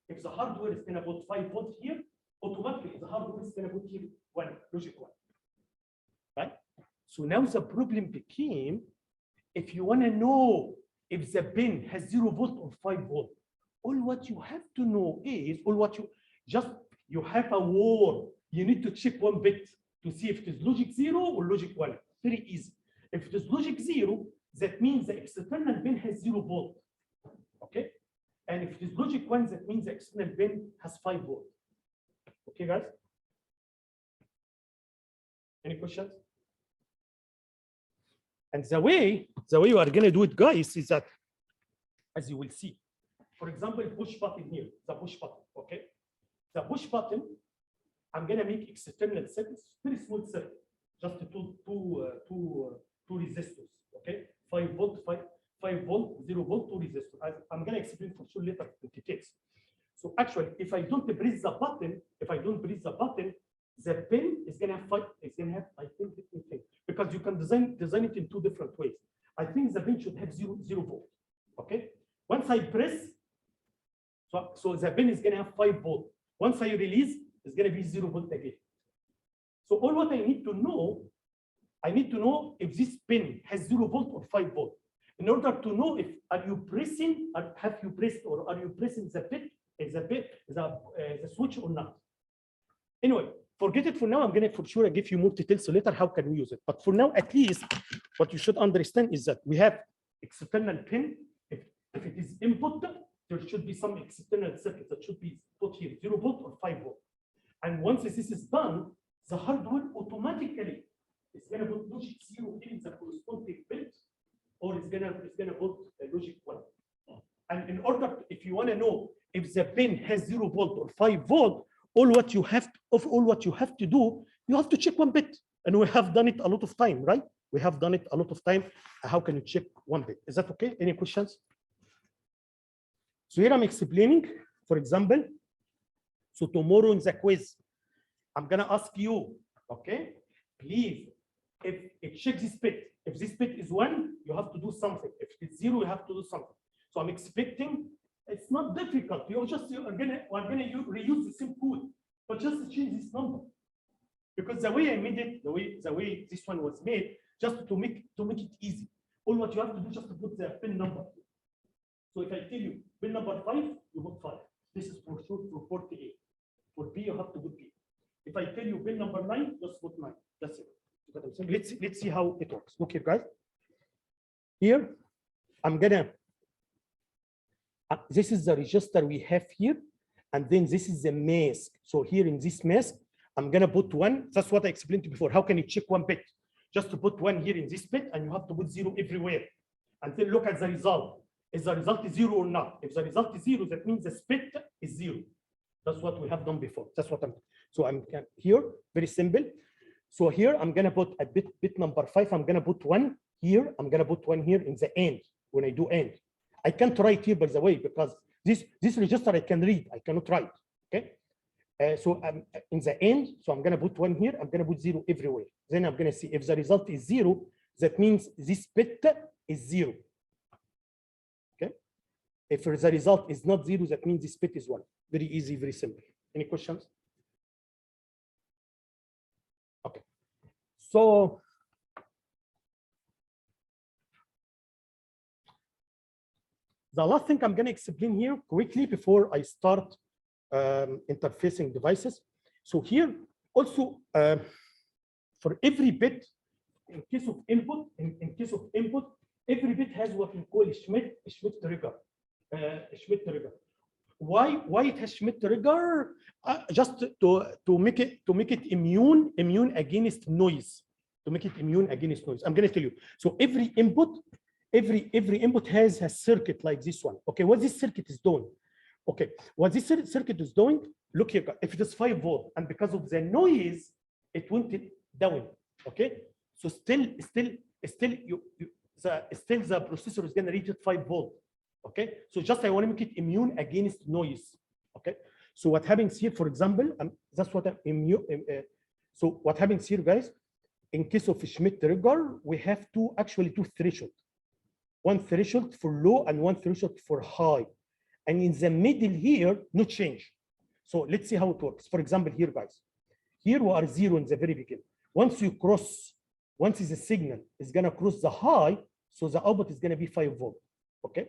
If the hardware is gonna put 5 volt here, automatically the hardware is gonna put here 1, logic 1. Right? So now the problem became, if you want to know if the bin has 0 volt or 5 volt, all what you have to know is, you have a word. You need to check 1 bit to see if it is logic 0 or logic 1. Very easy. If it is logic 0, that means the external bin has 0 volt. Okay? And if it is logic 1, that means the external bin has 5 volt. Okay, guys? Any questions? And the way you are going to do it, guys, is that, as you will see, for example, push button here, the push button, okay? The push button, I'm going to make external circuits, very small circuit, just two resistors, okay? 5 volt, 5 volt, 0 volt, 2 resistors. I'm going to explain for sure later the details. So actually, if I don't press the button, the pin is going to have I think, because you can design it in 2 different ways. I think the pin should have 0 volt. Okay. Once I press, so the pin is going to have 5 volt. Once I release, it's going to be 0 volt again. So all what I need to know if this pin has 0 volt or 5 volt. In order to know if are you pressing the switch or not. Anyway, forget it for now. I'm going to for sure give you more details later. How can we use it? But for now, at least, what you should understand is that we have external pin. If it is input, there should be some external circuit that should be put here, 0 volt or 5 volt. And once this is done, the hardware automatically is going to put logic 0 in the corresponding bit, or it's going to put logic 1. And in order, if you want to know if the pin has 0 volt or 5 volt, all what you have to do, you have to check 1 bit. And we have done it a lot of time, right? We have done it a lot of time. How can you check 1 bit? Is that okay? Any questions? So here I'm explaining, for example, so tomorrow in the quiz, I'm gonna ask you, okay? Please, if check this bit. If this bit is 1, you have to do something. If it's 0, you have to do something. So I'm expecting it's not difficult. We're gonna reuse the same code, but just change this number. Because the way I made it, the way this one was made, just to make it easy. All what you have to do just to put the pin number. So if I tell you pin number 5, you put 5. This is for sure for port A. For B, you have to put B. If I tell you pin number 9, just put 9. That's it. Let's see how it works. Look here, guys. Here, I'm gonna. This is the register we have here, and then this is the mask. So here in this mask, I'm gonna put 1. That's what I explained to you before. How can you check 1 bit? Just to put 1 here in this bit, and you have to put 0 everywhere. And then look at the result. Is the result 0 or not? If the result is 0, that means the split is 0. That's what we have done before. That's what I'm. So I'm here, very simple. So here I'm gonna put a bit number 5. I'm gonna put 1 here. I'm gonna put 1 here in the end when I do end. I can't write here, by the way, because this register I can read. I cannot write. Okay. So I'm in the end. So I'm gonna put 1 here. I'm gonna put 0 everywhere. Then I'm gonna see if the result is 0. That means this bit is 0. Okay. If the result is not 0, that means this bit is 1. Very easy, very simple. Any questions? Okay. So the last thing I'm going to explain here quickly before I start interfacing devices. So here also for every bit, in case of input, every bit has what we call Schmidt trigger. Why it has Schmidt trigger? Just to make it immune against noise. To make it immune against noise. I'm going to tell you. So every input has a circuit like this one. Okay, what this circuit is doing? Okay, what this circuit is doing? Look here. If it is 5 volt, and because of the noise, it went down. Okay, so still the processor is going to reach 5 volt. Okay, so just I want to make it immune against noise. Okay, so what happens here, for example, that's what I'm immune. So what happens here, guys? In case of Schmidt trigger, we have two thresholds. One threshold for low and one threshold for high. And in the middle here, no change. So let's see how it works. For example, here, guys, here we are 0 in the very beginning. Once the signal is going to cross the high, so the output is going to be 5 volt. Okay.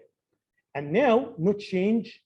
And now no change.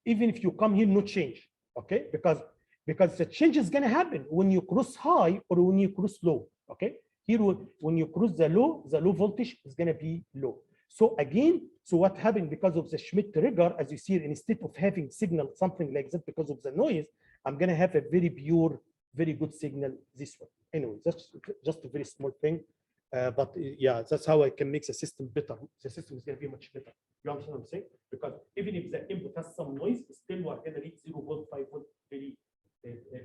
Even if you come here, no change. Okay. Because the change is going to happen when you cross high or when you cross low. Okay. Here, when you cross the low voltage is going to be low. So again, so what happened because of the Schmidt trigger, as you see, instead of having signal something like that because of the noise, I'm going to have a very pure, very good signal this way. Anyway, that's just a very small thing. But yeah, that's how I can make the system better. The system is going to be much better. You understand what I'm saying? Because even if the input has some noise, still we're going to reach 0 volt, 5 volt, very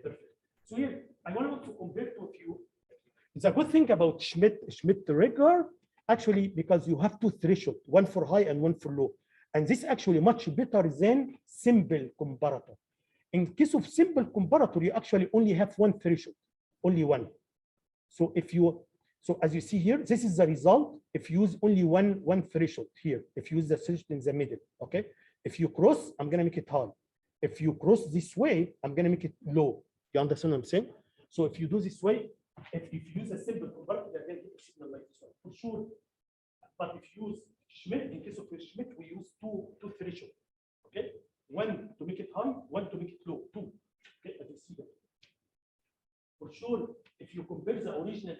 perfect. So here, I want to compare to a few. The good thing about Schmidt trigger, actually, because you have two thresholds, one for high and one for low. And this actually much better than simple comparator. In case of simple comparator, you actually only have one threshold, only one. So as you see here, this is the result if you use only one threshold here, if you use the threshold in the middle, okay? If you cross, I'm gonna make it high. If you cross this way, I'm gonna make it low. You understand what I'm saying? So if you do this way, if you use a simple comparator, you're gonna get a signal like this one, for sure. But if you use Schmidt, in case of Schmidt, we use two thresholds, okay? One to make it high, one to make it low, two. Okay, as you see that. For sure, if you compare the original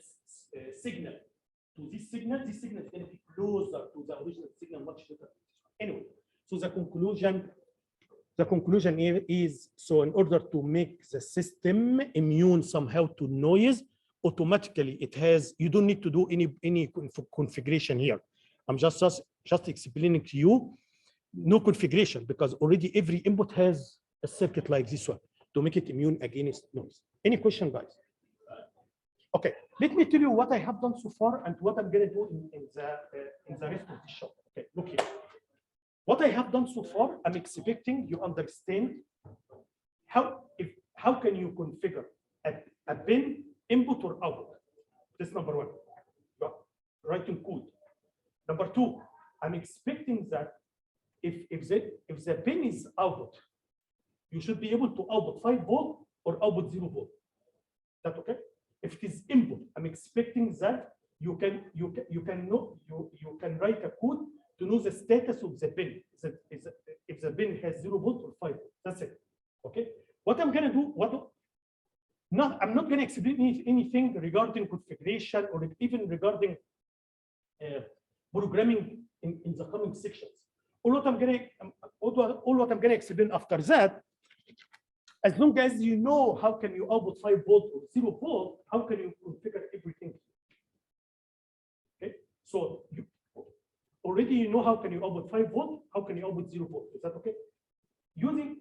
signal to this signal is going to be closer to the original signal, much better. Anyway, so the conclusion here is, so in order to make the system immune somehow to noise, automatically you don't need to do any configuration here. I'm just explaining to you, no configuration, because already every input has a circuit like this one to make it immune against noise. Any question, guys? Okay, let me tell you what I have done so far and what I'm going to do in the rest of the show. Okay, look here. What I have done so far, I'm expecting you understand how can you configure a pin input or output. This number one. You are writing code. Number two, I'm expecting that if the pin is output, you should be able to output 5 volt or output 0 volt. That okay? If it is input, I'm expecting that you can write a code to know the status of the pin. If the pin has 0 volt or 5 volt. That's it. Okay. What I'm gonna do? I'm not gonna explain anything regarding configuration or even regarding programming in the coming sections. All what I'm gonna explain after that, as long as you know how can you output 5 volt or 0 volt, how can you configure everything? Okay, so you already know how can you output 5 volt, how can you output 0 volt? Is that okay? Using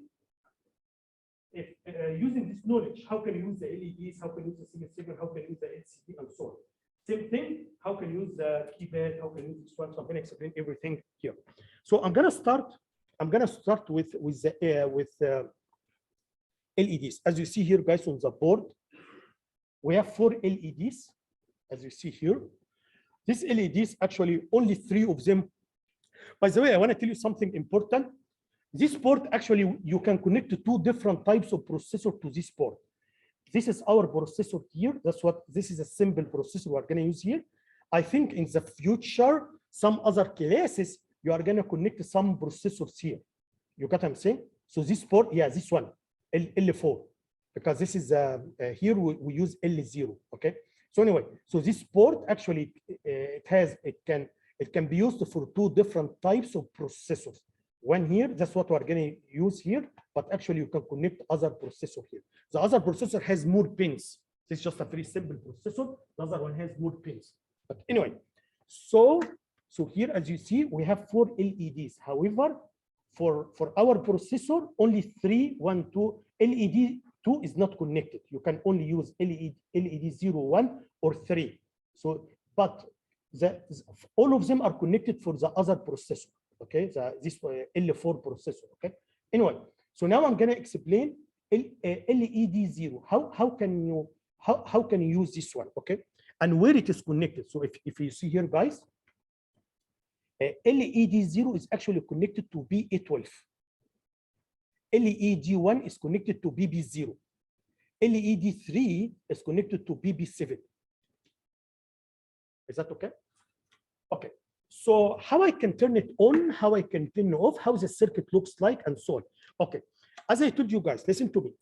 this knowledge, how can you use the LEDs, how can you use the single signal, how can you use the LCD, and so on. Same thing, how can you use the keypad, how can you use this one? So I'm going to explain everything here. So I'm going to start with LEDs. As you see here, guys, on the board, we have 4 LEDs, as you see here. These LEDs, actually, only 3 of them. By the way, I want to tell you something important. This port, actually, you can connect to 2 different types of processor to this port. This is our processor here. This is a simple processor we're going to use here. I think in the future, some other classes, you are going to connect some processors here. You got what I'm saying? So this port, yeah, this one, L4, because this is here we use L0. Okay. So anyway, so this port actually it can be used for 2 different types of processors. One here, that's what we're going to use here, but actually you can connect other processor here. The other processor has more pins. This is just a very simple processor. The other one has more pins. But anyway, so here, as you see, we have 4 LEDs. However, for our processor, only 3, 1, 2, LED 2 is not connected. You can only use LED 0, 1, or 3. So, but all of them are connected for the other processor. Okay, this L4 processor. Okay. Anyway, so now I'm gonna explain LED 0. How can you use this one? Okay, and where it is connected. So if you see here, guys, LED 0 is actually connected to BA12. LED 1 is connected to BB0. LED 3 is connected to BB7. Is that okay? Okay. So how I can turn it on, how I can turn it off, how the circuit looks like, and so on. Okay, as I told you guys, listen to me.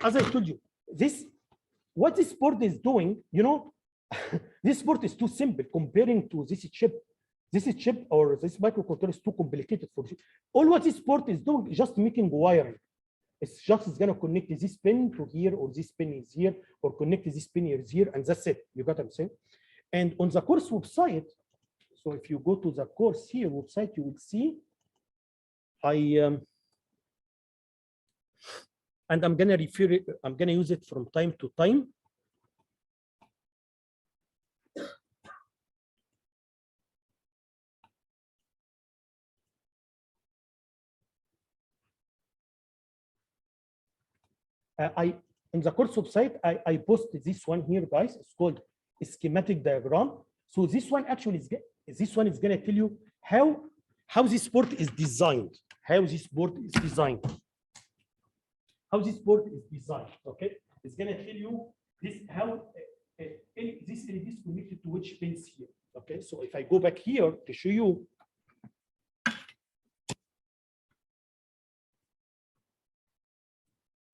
As I told you, what this board is doing, you know, this board is too simple comparing to this chip. This chip or this microcontroller is too complicated for you. All what this board is doing is just making wiring. It's going to connect this pin to here, or this pin is here, or connect this pin here, and that's it. You got what I'm saying? And on the course website, so if you go to the course here website, you will see and I'm gonna refer it, I'm gonna use it from time to time. On the course website, I posted this one here, guys. It's called a schematic diagram. So this one actually is going to tell you how this board is designed. How this board is designed. How this board is designed. Okay, it's going to tell you this how this LED is connected to which pins here. Okay, so if I go back here to show you.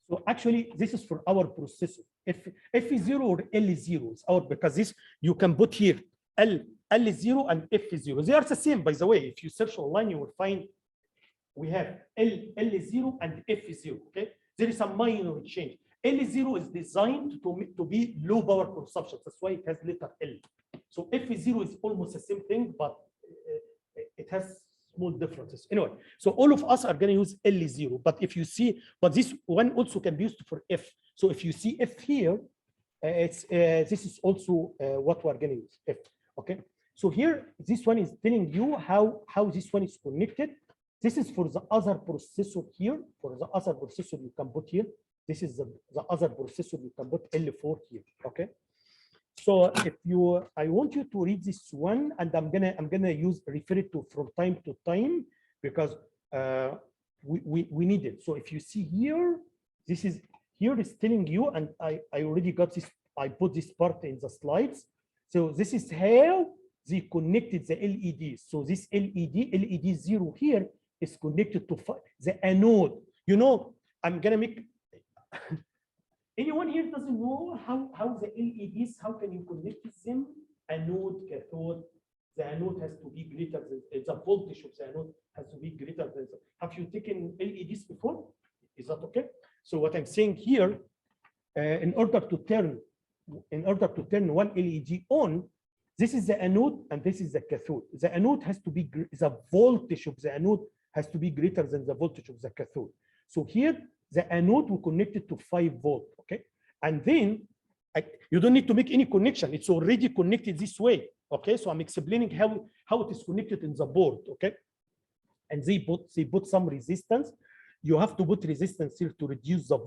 So actually, this is for our processor. F0 or L0 is out, because this you can put here L0 and F0. They are the same, by the way. If you search online, you will find we have L0 and F0. Okay, there is a minor change. L0 is designed to be low power consumption. That's why it has letter L. So F0 is almost the same thing, but it has small differences. Anyway, so all of us are going to use L0, but if you see, but this one also can be used for F. So if you see F here, this is also what we're going to use, F. Okay. So here, this one is telling you how this one is connected. This is for the other processor here. For the other processor, you can put here. This is the other processor. You can put L4 here. Okay. So if you, I want you to read this one, and I'm gonna refer it to from time to time because we need it. So if you see here, this is here is telling you, and I already got this. I put this part in the slides. So this is how they connected the LEDs. So this LED 0 here is connected to the anode. You know, I'm gonna make. Anyone here doesn't know how the LEDs, how can you connect them? Anode, cathode. The anode has to be greater than the voltage of the anode has to be greater than. Have you taken LEDs before? Is that okay? So what I'm saying here, in order to turn one LED on, this is the anode and this is the cathode. The anode has to be, the voltage of the anode has to be greater than the voltage of the cathode. So here, the anode will connect it to 5 volt, okay? And then you don't need to make any connection. It's already connected this way, okay? So I'm explaining how it is connected in the board, okay? And they put some resistance. You have to put resistance here to reduce the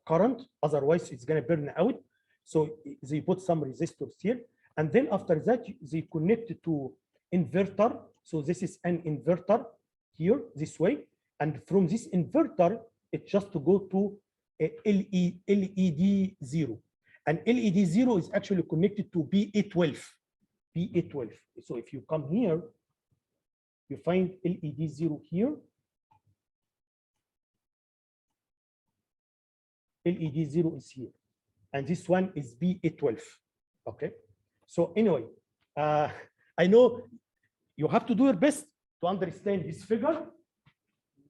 current, otherwise it's gonna burn out. So they put some resistors here. And then after that, they connect it to inverter. So this is an inverter here, this way. And from this inverter, it's just to go to LED 0. And LED 0 is actually connected to BA12. BA12. So if you come here, you find LED 0 here. LED 0 is here. And this one is BA12. Okay. So anyway, I know you have to do your best to understand this figure.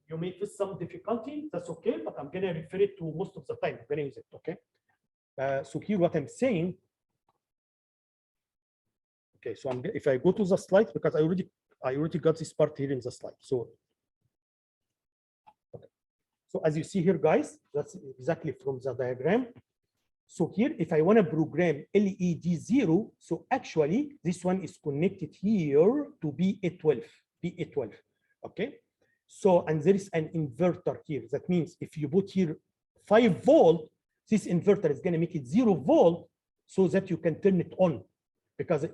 You may face some difficulty, that's okay, but I'm gonna refer it to most of the time. I'm gonna use it, okay? So here what I'm saying, okay, so if I go to the slide, because I already got this part here in the slide. So, okay. So as you see here, guys, that's exactly from the diagram. So here, if I want to program LED 0, so actually this one is connected here to BA12, okay? So, and there is an inverter here. That means if you put here 5 volt, this inverter is going to make it 0 volt so that you can turn it on, because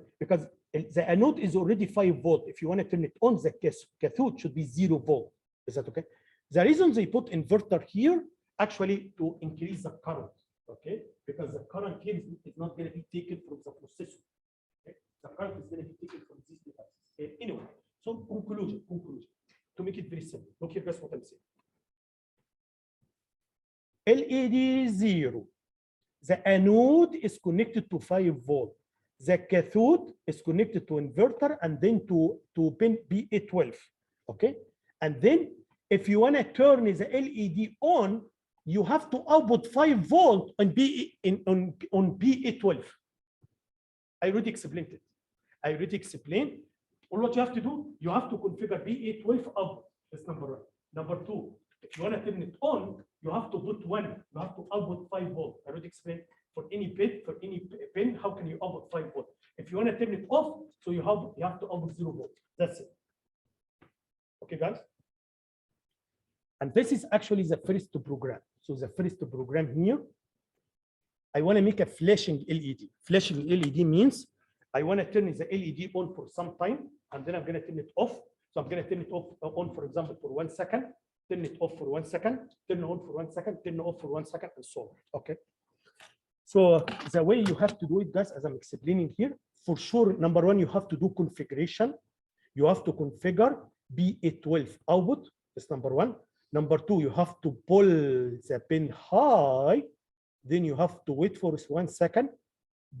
the anode is already 5 volt. If you want to turn it on, the cathode should be 0 volt. Is that okay? The reason they put inverter here actually to increase the current, okay? Because the current here is not going to be taken from the processor. Okay? The current is going to be taken from these devices. Anyway, so conclusion. To make it very simple, look here, guys, what I'm saying. LED 0, the anode is connected to 5 volt. The cathode is connected to inverter and then to pin BA12, okay? And then if you want to turn the LED on, you have to output 5 volt on BA12. I already explained it. All what you have to do, you have to configure BA12 up. That's number 1. Number 2, if you want to turn it on, you have to put 1. You have to output 5 volt. I already explained for any pin, how can you output 5 volt? If you want to turn it off, so you have to output 0 volt. That's it. Okay, guys? And this is actually the first program. So the first program here, I want to make a flashing LED. Flashing LED means I want to turn the LED on for some time, and then I'm going to turn it off. So I'm going to turn it off on, for example, for 1 second, turn it off for 1 second, turn it on for 1 second, turn it off for 1 second, and so on. Okay. So the way you have to do it, guys, as I'm explaining here, for sure, number 1, you have to do configuration. You have to configure BA12 output. That's number 1. Number 2, you have to pull the pin high. Then you have to wait for 1 second.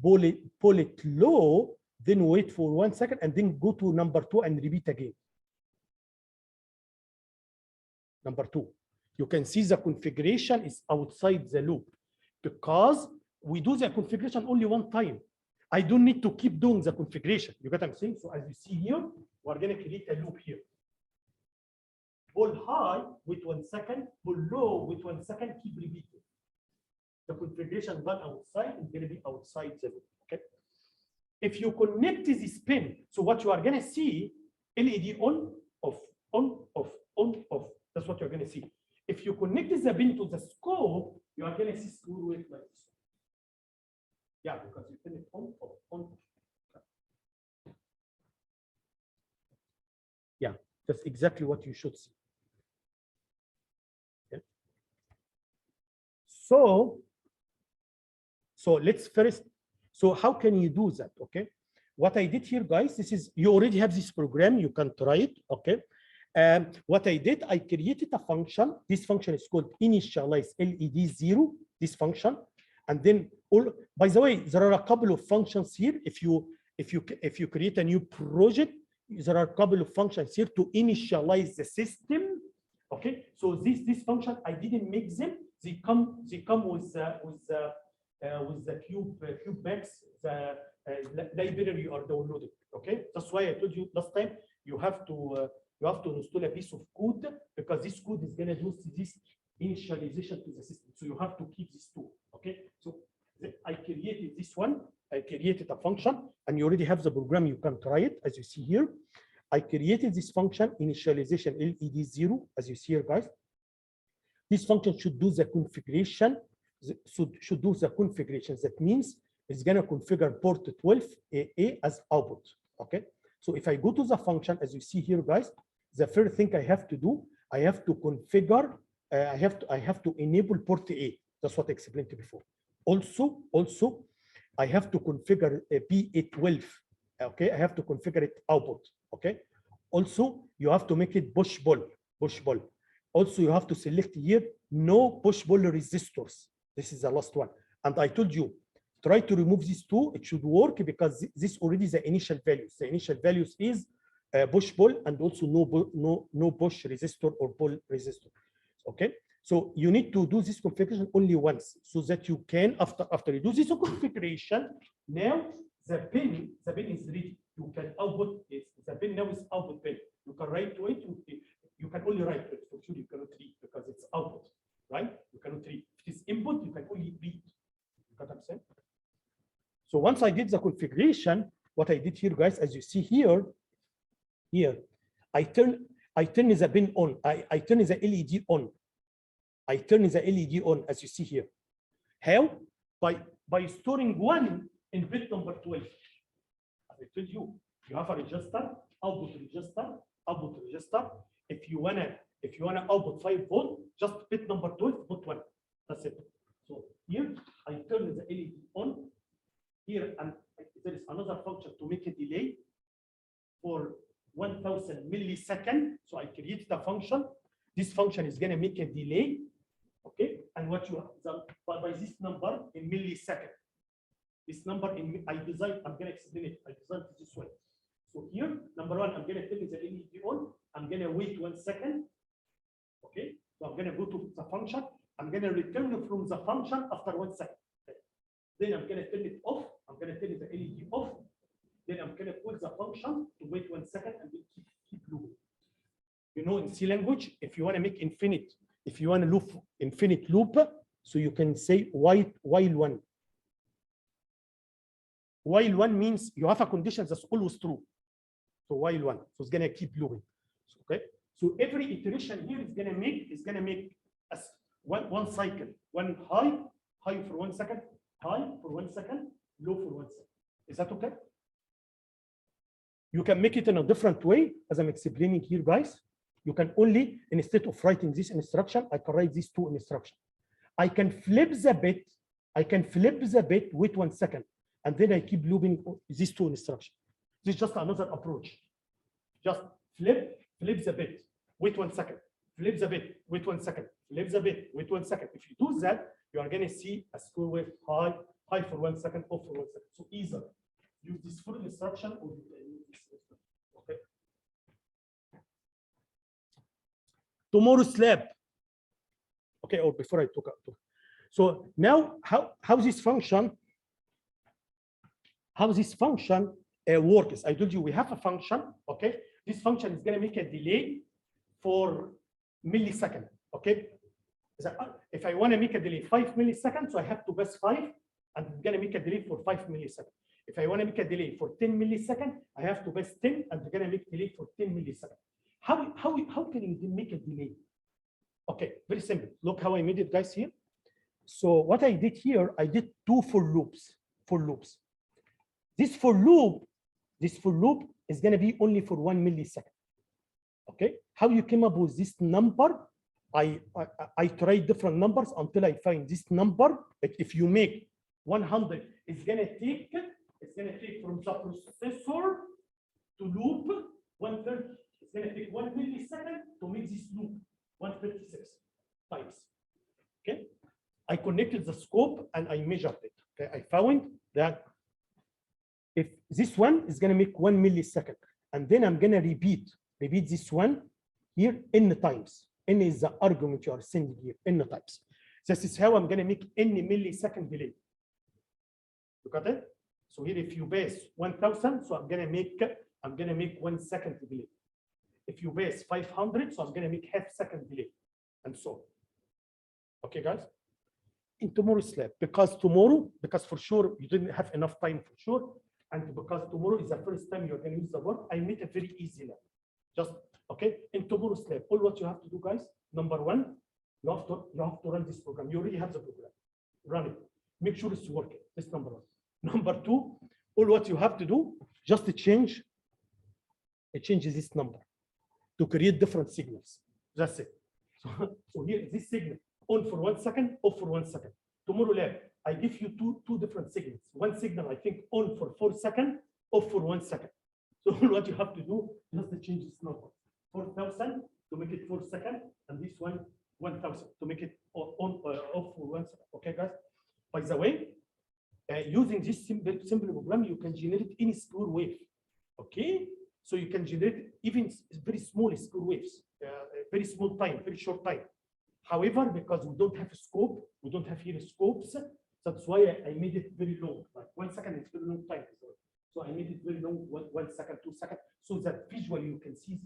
Pull it low, then wait for 1 second, and then go to number 2 and repeat again. Number 2, you can see the configuration is outside the loop because we do the configuration only 1 time. I don't need to keep doing the configuration. You get what I'm saying? So as you see here, we're going to create a loop here. Pull high, wait 1 second, pull low, wait 1 second, keep repeating. The configuration done outside is going to be outside the loop. Okay. If you connect this pin, so what you are going to see, LED on, off, on, off, on, off. That's what you're going to see. If you connect the pin to the scope, you are gonna see square wave like this. Yeah, because you turn it on, off, on. Yeah, that's exactly what you should see. Okay. So let's first, so how can you do that? Okay. What I did here, guys, this is, you already have this program, you can try it. Okay. What I did, I created a function. This function is called initialize LED 0, this function. And then by the way, there are a couple of functions here. If you create a new project, there are a couple of functions here to initialize the system. Okay, so this function, I didn't make them. They come with the CubeMax, the library you are downloading. Okay, that's why I told you last time you have to install a piece of code, because this code is gonna do this initialization to the system. So you have to keep this two. Okay, so I created this one. I created a function, and you already have the program. You can try it, as you see here. I created this function initialization LED 0, as you see here, guys. This function should do the configuration. Should do the configuration. That means it's gonna configure port 12AA as output. Okay. So if I go to the function, as you see here, guys, the first thing I have to do, I have to configure. I have to enable port A. That's what I explained to you before. Also, I have to configure a PA12. Okay, I have to configure it output. Okay. Also, you have to make it push pull. Also, you have to select here no push pull resistors. This is the last one. And I told you, try to remove these two. It should work, because this already the initial values. The initial values is push pull, and also no push resistor or pull resistor. Okay, so you need to do this configuration only once, so that you can, after you do this configuration, now the pin is ready. You can output it. The pin now is output pin. You can write to it. You can only write to it. For sure, you cannot read, because it's output, right? You cannot read. If it is input, you can only read. You got what I'm saying? So once I did the configuration, what I did here, guys, as you see here, I turn the pin on. I turn the LED on. I turn the LED on, as you see here. How? By storing 1 in bit number 12. As I told you, you have a register, output register. If you wanna output 5 volt, just bit number 12, put 1. That's it. So here I turn the LED on. Here, and there is another function to make a delay for 1000 milliseconds. So I created a function. This function is going to make a delay. Okay, and what you have by this number in millisecond. This number in I'm going to explain it. I designed it this way. So here, number one, I'm going to turn the LED on. I'm going to wait 1 second. Okay, so I'm going to go to the function. I'm going to return from the function after 1 second. Okay. Then I'm going to turn it off. I'm going to turn the LED off. Then I'm going to call the function to wait 1 second and then keep looping. You know, in C language, if you want to make infinite loop, so you can say while one. While one means you have a condition that's always true. So while one, so it's gonna keep looping. Okay. So every iteration here is gonna make us one cycle, one high for 1 second, high for 1 second, low for 1 second. Is that okay? You can make it in a different way, as I'm explaining here, guys. You can only, instead of writing this instruction, I can write these two instructions. I can flip the bit, wait 1 second, and then I keep looping these two instructions. This is just another approach. Just flip the bit, wait 1 second, flip the bit, wait 1 second, flip the bit, wait 1 second. If you do that, you are going to see a square wave high for 1 second, off for 1 second. So either use this full instruction or you can use this instruction. Okay. Tomorrow's lab. Okay, or before I took up. So now how this function works. I told you we have a function. Okay, this function is going to make a delay for millisecond. Okay, if I want to make a delay 5 milliseconds, so I have to pass 5, and it's going to make a delay for 5 milliseconds. If I want to make a delay for 10 milliseconds, I have to pass 10, and it's going to make delay for 10 milliseconds. How can you make a delay? Okay, very simple. Look how I made it, guys, here. So what I did here, I did two for loops. This for loop is going to be only for 1 millisecond. Okay, how you came up with this number? I tried different numbers until I find this number. If you make 100, it's going to take from the processor to loop 130. It's going to take 1 millisecond to make this loop 136 times. Okay, I connected the scope and I measured it. Okay, I found that if this one is going to make 1 millisecond, and then I'm going to repeat this one here n times. N is the argument you are sending here, n times. This is how I'm going to make n millisecond delay. Look at it. So here, if you base 1,000, so I'm going to make 1 second delay. If you base 500, so I'm going to make half second delay, and so on. Okay, guys. In tomorrow's lab, because for sure you didn't have enough time for sure, and because tomorrow is the first time you're going to use the word, I made a very easy lab. Just okay. In tomorrow's lab, all what you have to do, guys. Number one, you have to run this program. You already have the program. Run it. Make sure it's working. That's number one. Number two, all what you have to do, just to change this number to create different signals. That's it. So here is this signal on for 1 second, off for 1 second. Tomorrow lab, I give you two different signals. One signal I think on for 4 seconds, off for 1 second. So what you have to do is to change this number. 4,000 to make it 4 seconds, and this one 1,000 to make it on off for 1 second. Okay, guys. By the way, using this simple program, you can generate any square wave. Okay, so you can generate even very small square waves, very small time, very short time. However, because we don't have a scope, we don't have here scopes, that's why I made it very long. Like 1 second is very long time. So I made it very long, 1 second, 2 seconds, so that visually you can see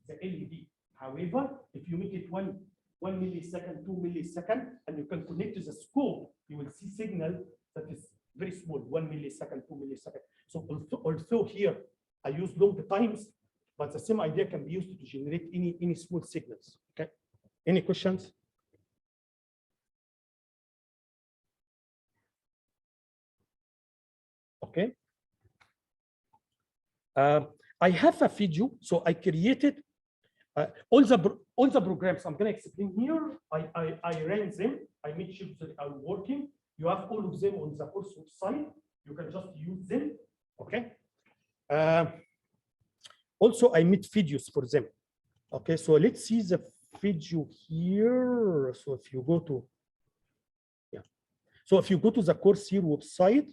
the LED. However, if you make it 1 millisecond, 2 millisecond, and you can connect to the scope, you will see signal that is very small, 1 millisecond, 2 millisecond. So also here I use long times, but the same idea can be used to generate any small signals. Okay. Any questions? Okay. I have a video, so I created all the programs I'm going to explain here. I ran them. I made sure that are working. You have all of them on the course website. You can just use them. Okay. Also, I made videos for them. Okay, so let's see the video here. So if you go to, so if you go to the course here website,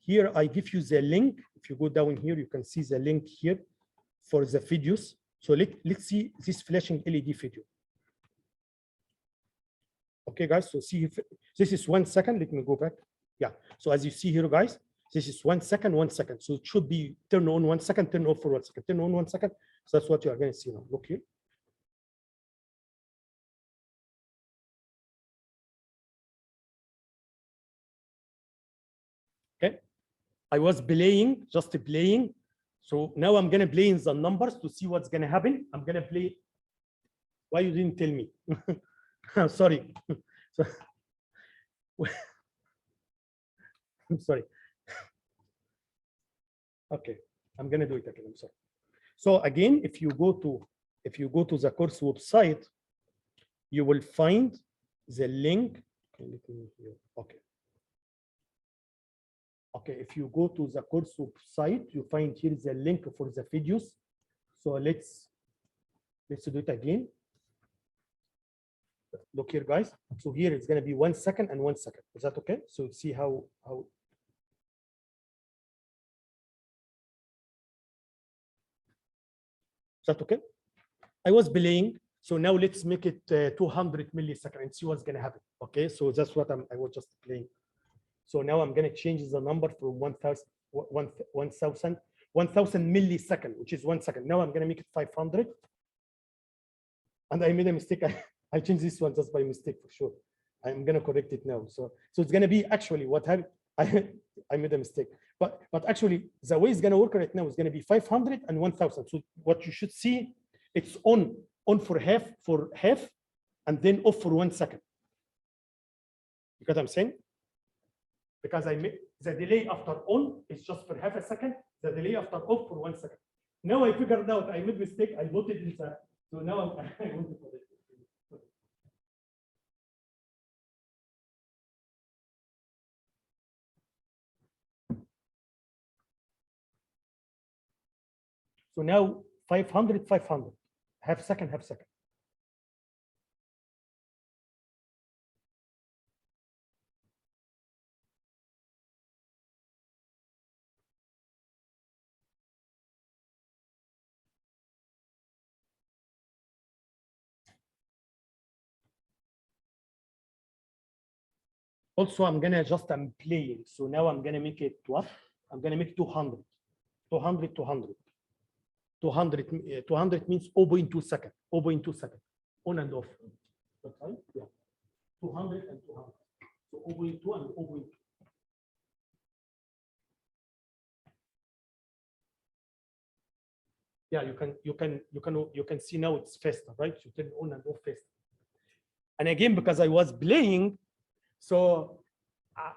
here I give you the link. If you go down here, you can see the link here for the videos. So let's see this flashing LED video. Okay, guys. So see if this is 1 second. Let me go back. Yeah. So as you see here, guys, this is 1 second, 1 second. So it should be turn on 1 second, turn off for 1 second, turn on 1 second. So that's what you are going to see now. Look here. Okay. I was playing, just playing. So now I'm going to play in the numbers to see what's going to happen. I'm going to play. Why you didn't tell me? I'm sorry. I'm sorry. Okay, I'm going to do it again. I'm sorry. So again, if you go to the course website, you will find the link. Okay. Okay, if you go to the course website, you find here the link for the videos. So let's do it again. Look here, guys. So here it's going to be 1 second and 1 second. Is that okay? So see how. Is that okay? I was playing. So now let's make it 200 milliseconds and see what's going to happen. Okay, so that's what I was just playing. So now I'm going to change the number from 1,000 millisecond, which is 1 second. Now I'm going to make it 500. And I made a mistake. I changed this one just by mistake for sure. I'm going to correct it now. So it's going to be actually what happened. I made a mistake. But actually, the way it's going to work right now is going to be 500 and 1,000. So what you should see, it's on for half, and then off for 1 second. You get what I'm saying? Because I make the delay after on is just for half a second, the delay after off for 1 second. Now I figured out I made mistake, I put it in the, so now I want to put it. So now 500, 500, half second, half second. Also, I'm playing. So now I'm gonna make it what? I'm gonna make 200, 200, 200. 200 means 0.2 second, 0.2 second, on and off. That's right? Yeah. 200 and 200. So 0.2 and 0.2. Yeah, you can see now it's faster, right? You turn on and off faster. And again, because I was playing, so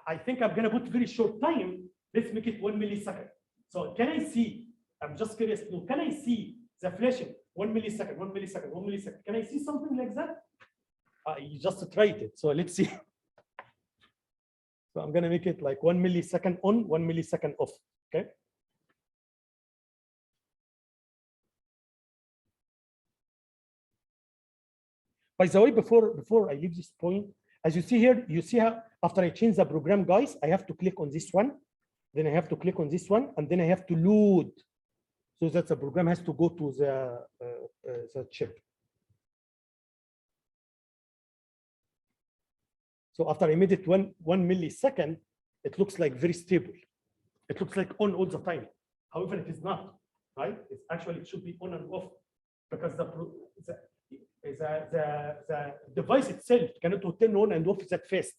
I think I'm gonna put very short time. Let's make it 1 millisecond. So can I see? I'm just curious. Can I see the flashing 1 millisecond, 1 millisecond, 1 millisecond? Can I see something like that? You just tried it. So let's see. So I'm gonna make it like 1 millisecond on, 1 millisecond off. Okay. By the way, before I leave this point, as you see here, you see how after I change the program, guys, I have to click on this one, then I have to click on this one, and then I have to load, so that the program has to go to the chip. So after I made it 1 millisecond, it looks like very stable. It looks like on all the time. However, it is not, right? It's actually, it should be on and off, because the device itself cannot turn on and off that fast.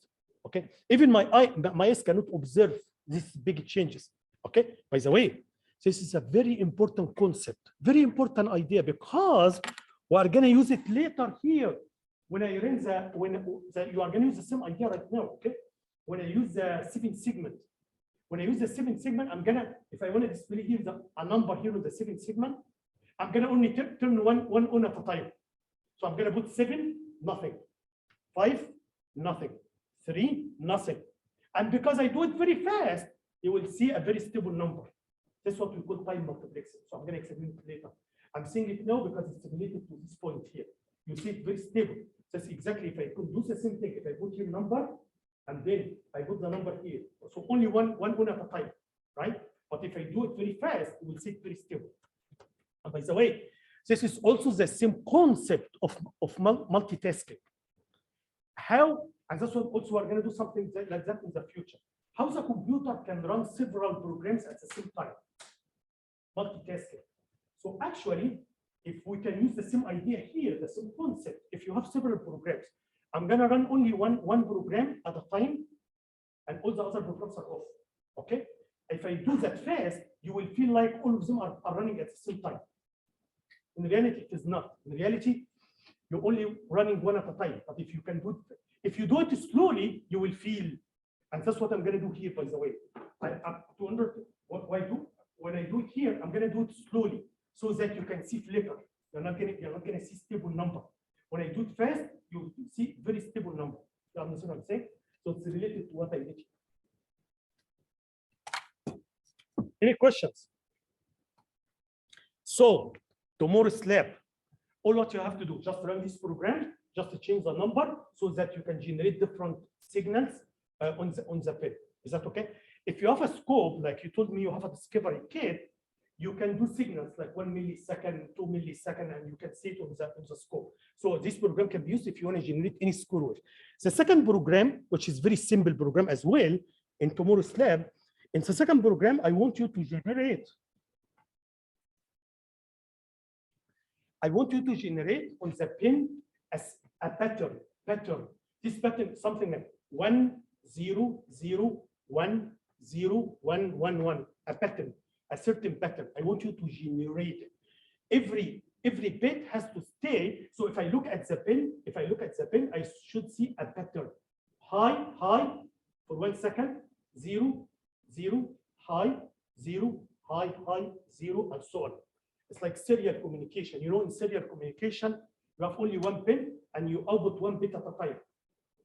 Okay, even my eyes cannot observe these big changes. Okay, by the way, this is a very important concept, very important idea, because we are going to use it later here when I run you are going to use the same idea right now. Okay, when I use the 7 segment, when I use the 7 segment, I'm gonna, if I want to display here a number here on the 7 segment, I'm gonna only turn one on at a time. So I'm going to put 7, nothing. 5, nothing. 3, nothing. And because I do it very fast, you will see a very stable number. That's what we call time multiplexing. So I'm going to explain it later. I'm saying it now because it's related to this point here. You see it very stable. That's exactly, if I could do the same thing, if I put here number, and then I put the number here. So only one at a time, right? But if I do it very fast, you will see it very stable. And by the way, this is also the same concept of multitasking. How, and that's what also we're going to do something like that in the future. How the computer can run several programs at the same time. Multitasking. So actually, if we can use the same idea here, the same concept, if you have several programs, I'm going to run only one program at a time, and all the other programs are off. Okay? If I do that fast, you will feel like all of them are running at the same time. In reality, it is not. In reality, you're only running one at a time. But if you can do it, if you do it slowly, you will feel, and that's what I'm going to do here, by the way. When I do it here, I'm going to do it slowly so that you can see flicker. You're not going to see stable number. When I do it fast, you see very stable number. You understand what I'm saying? So it's related to what I did here. Any questions? So tomorrow's lab, all what you have to do, just run this program, just to change the number so that you can generate different signals on the pin. Is that okay? If you have a scope, like you told me you have a discovery kit, you can do signals like 1 millisecond, 2 millisecond, and you can see it on the scope. So this program can be used if you want to generate any score wave. The second program, which is very simple program as well, in tomorrow's lab, in the second program, I want you to generate on the pin as a pattern. This pattern is something like 1 0 0 1 0 1 1 1. A pattern, a certain pattern. I want you to generate it. Every bit has to stay. So if I look at the pin, I should see a pattern. High, high for 1 second, 0, 0, high, 0, high, high, 0, and so on. It's like serial communication. You know, in serial communication, you have only one pin and you output 1 bit at a time.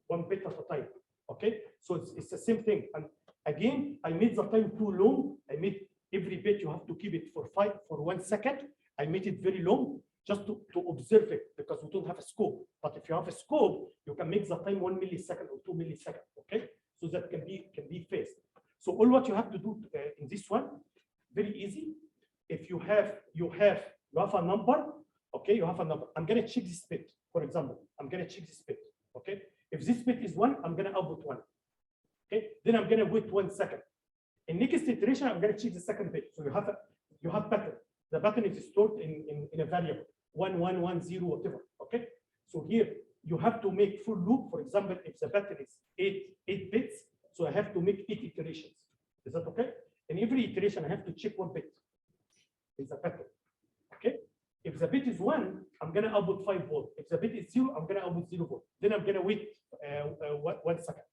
1 bit at a time. Okay, so it's the same thing. And again, I made the time too long. I made every bit you have to keep it for 1 second. I made it very long just to observe it because we don't have a scope. But if you have a scope, you can make the time 1 millisecond or 2 milliseconds. Okay, so that can be fast. So all what you have to do in this one, very easy. If you have a number, okay, you have a number. I'm gonna check this bit, for example. I'm gonna check this bit. Okay, if this bit is 1, I'm gonna output 1. Okay, then I'm gonna wait 1 second. In next iteration, I'm gonna check the second bit. So you have pattern. The pattern is stored in a variable 1, 1, 1, 0, whatever. Okay, so here you have to make full loop. For example, if the pattern is 8 bits, so I have to make 8 iterations. Is that okay? In every iteration, I have to check 1 bit. Is a pattern. Okay. If the bit is 1, I'm gonna output 5 volts. If the bit is 0, I'm gonna output 0 volts. Then I'm gonna wait 1 second.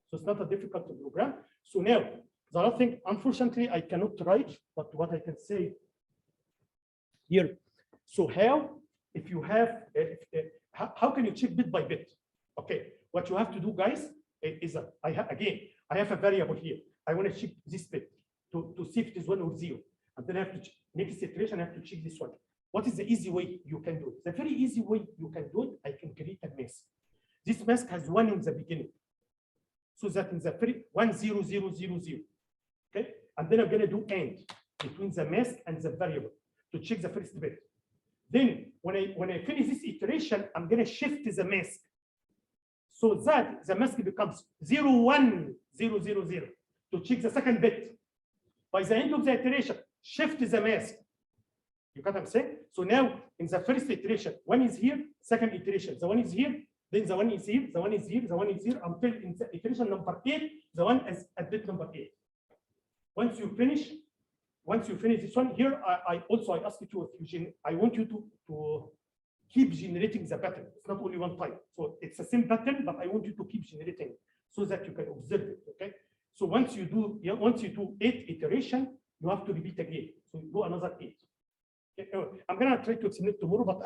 So it's not a difficult program. So now the other thing, unfortunately, I cannot write, but what I can say here. So if you have, how can you check bit by bit? Okay, what you have to do, guys, is that I have a variable here. I want to check this bit to see if it is 1 or 0, and then I have to check. Next iteration, I have to check this one. What is the easy way you can do it? The very easy way you can do it, I can create a mask. This mask has 1 in the beginning, so that in the 1, 0, 0, 0, 0. Okay, and then I'm going to do AND between the mask and the variable to check the first bit. Then when I finish this iteration, I'm going to shift the mask so that the mask becomes 0, 1, 0, 0, 0 to check the second bit. By the end of the iteration, shift the mask. You got what I'm saying? So now in the first iteration, 1 is here, second iteration, the 1 is here, then the 1 is here, the 1 is here, the 1 is here, until in the iteration number 8, the 1 is at bit number 8. Once you finish this one, here I ask you to, I want you to keep generating the pattern. It's not only one time. So it's the same pattern, but I want you to keep generating so that you can observe it. Okay. So once you do 8 iteration, you have to repeat again. So you do another 8. Okay. I'm gonna try to explain it tomorrow, but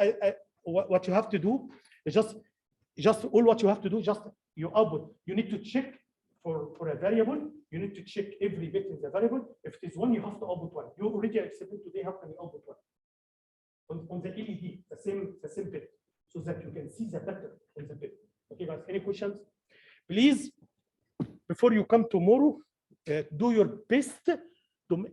what you have to do is just all what you have to do, just your output. You need to check for a variable. You need to check every bit in the variable. If it is 1, you have to output 1. You already explained today how can you output 1 on the LED, the same bit, so that you can see the pattern on the bit. Okay, guys. Any questions? Please, before you come tomorrow, do your best to.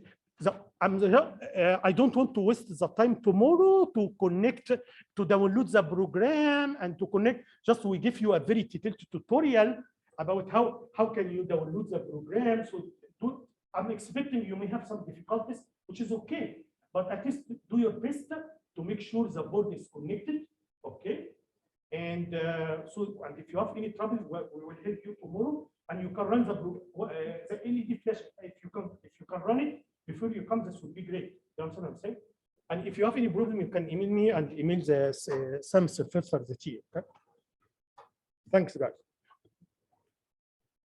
I don't want to waste the time tomorrow to connect, to download the program and to connect. Just we give you a very detailed tutorial about how can you download the program. So I'm expecting you may have some difficulties, which is okay, but at least do your best to make sure the board is connected. Okay, and and if you have any trouble, we will help you tomorrow, and you can run the LED flash. If you can run it before you come, this would be great. You understand what I'm saying? And if you have any problem, you can email me and email the Sam Sylvester, the team. Okay? Thanks, guys.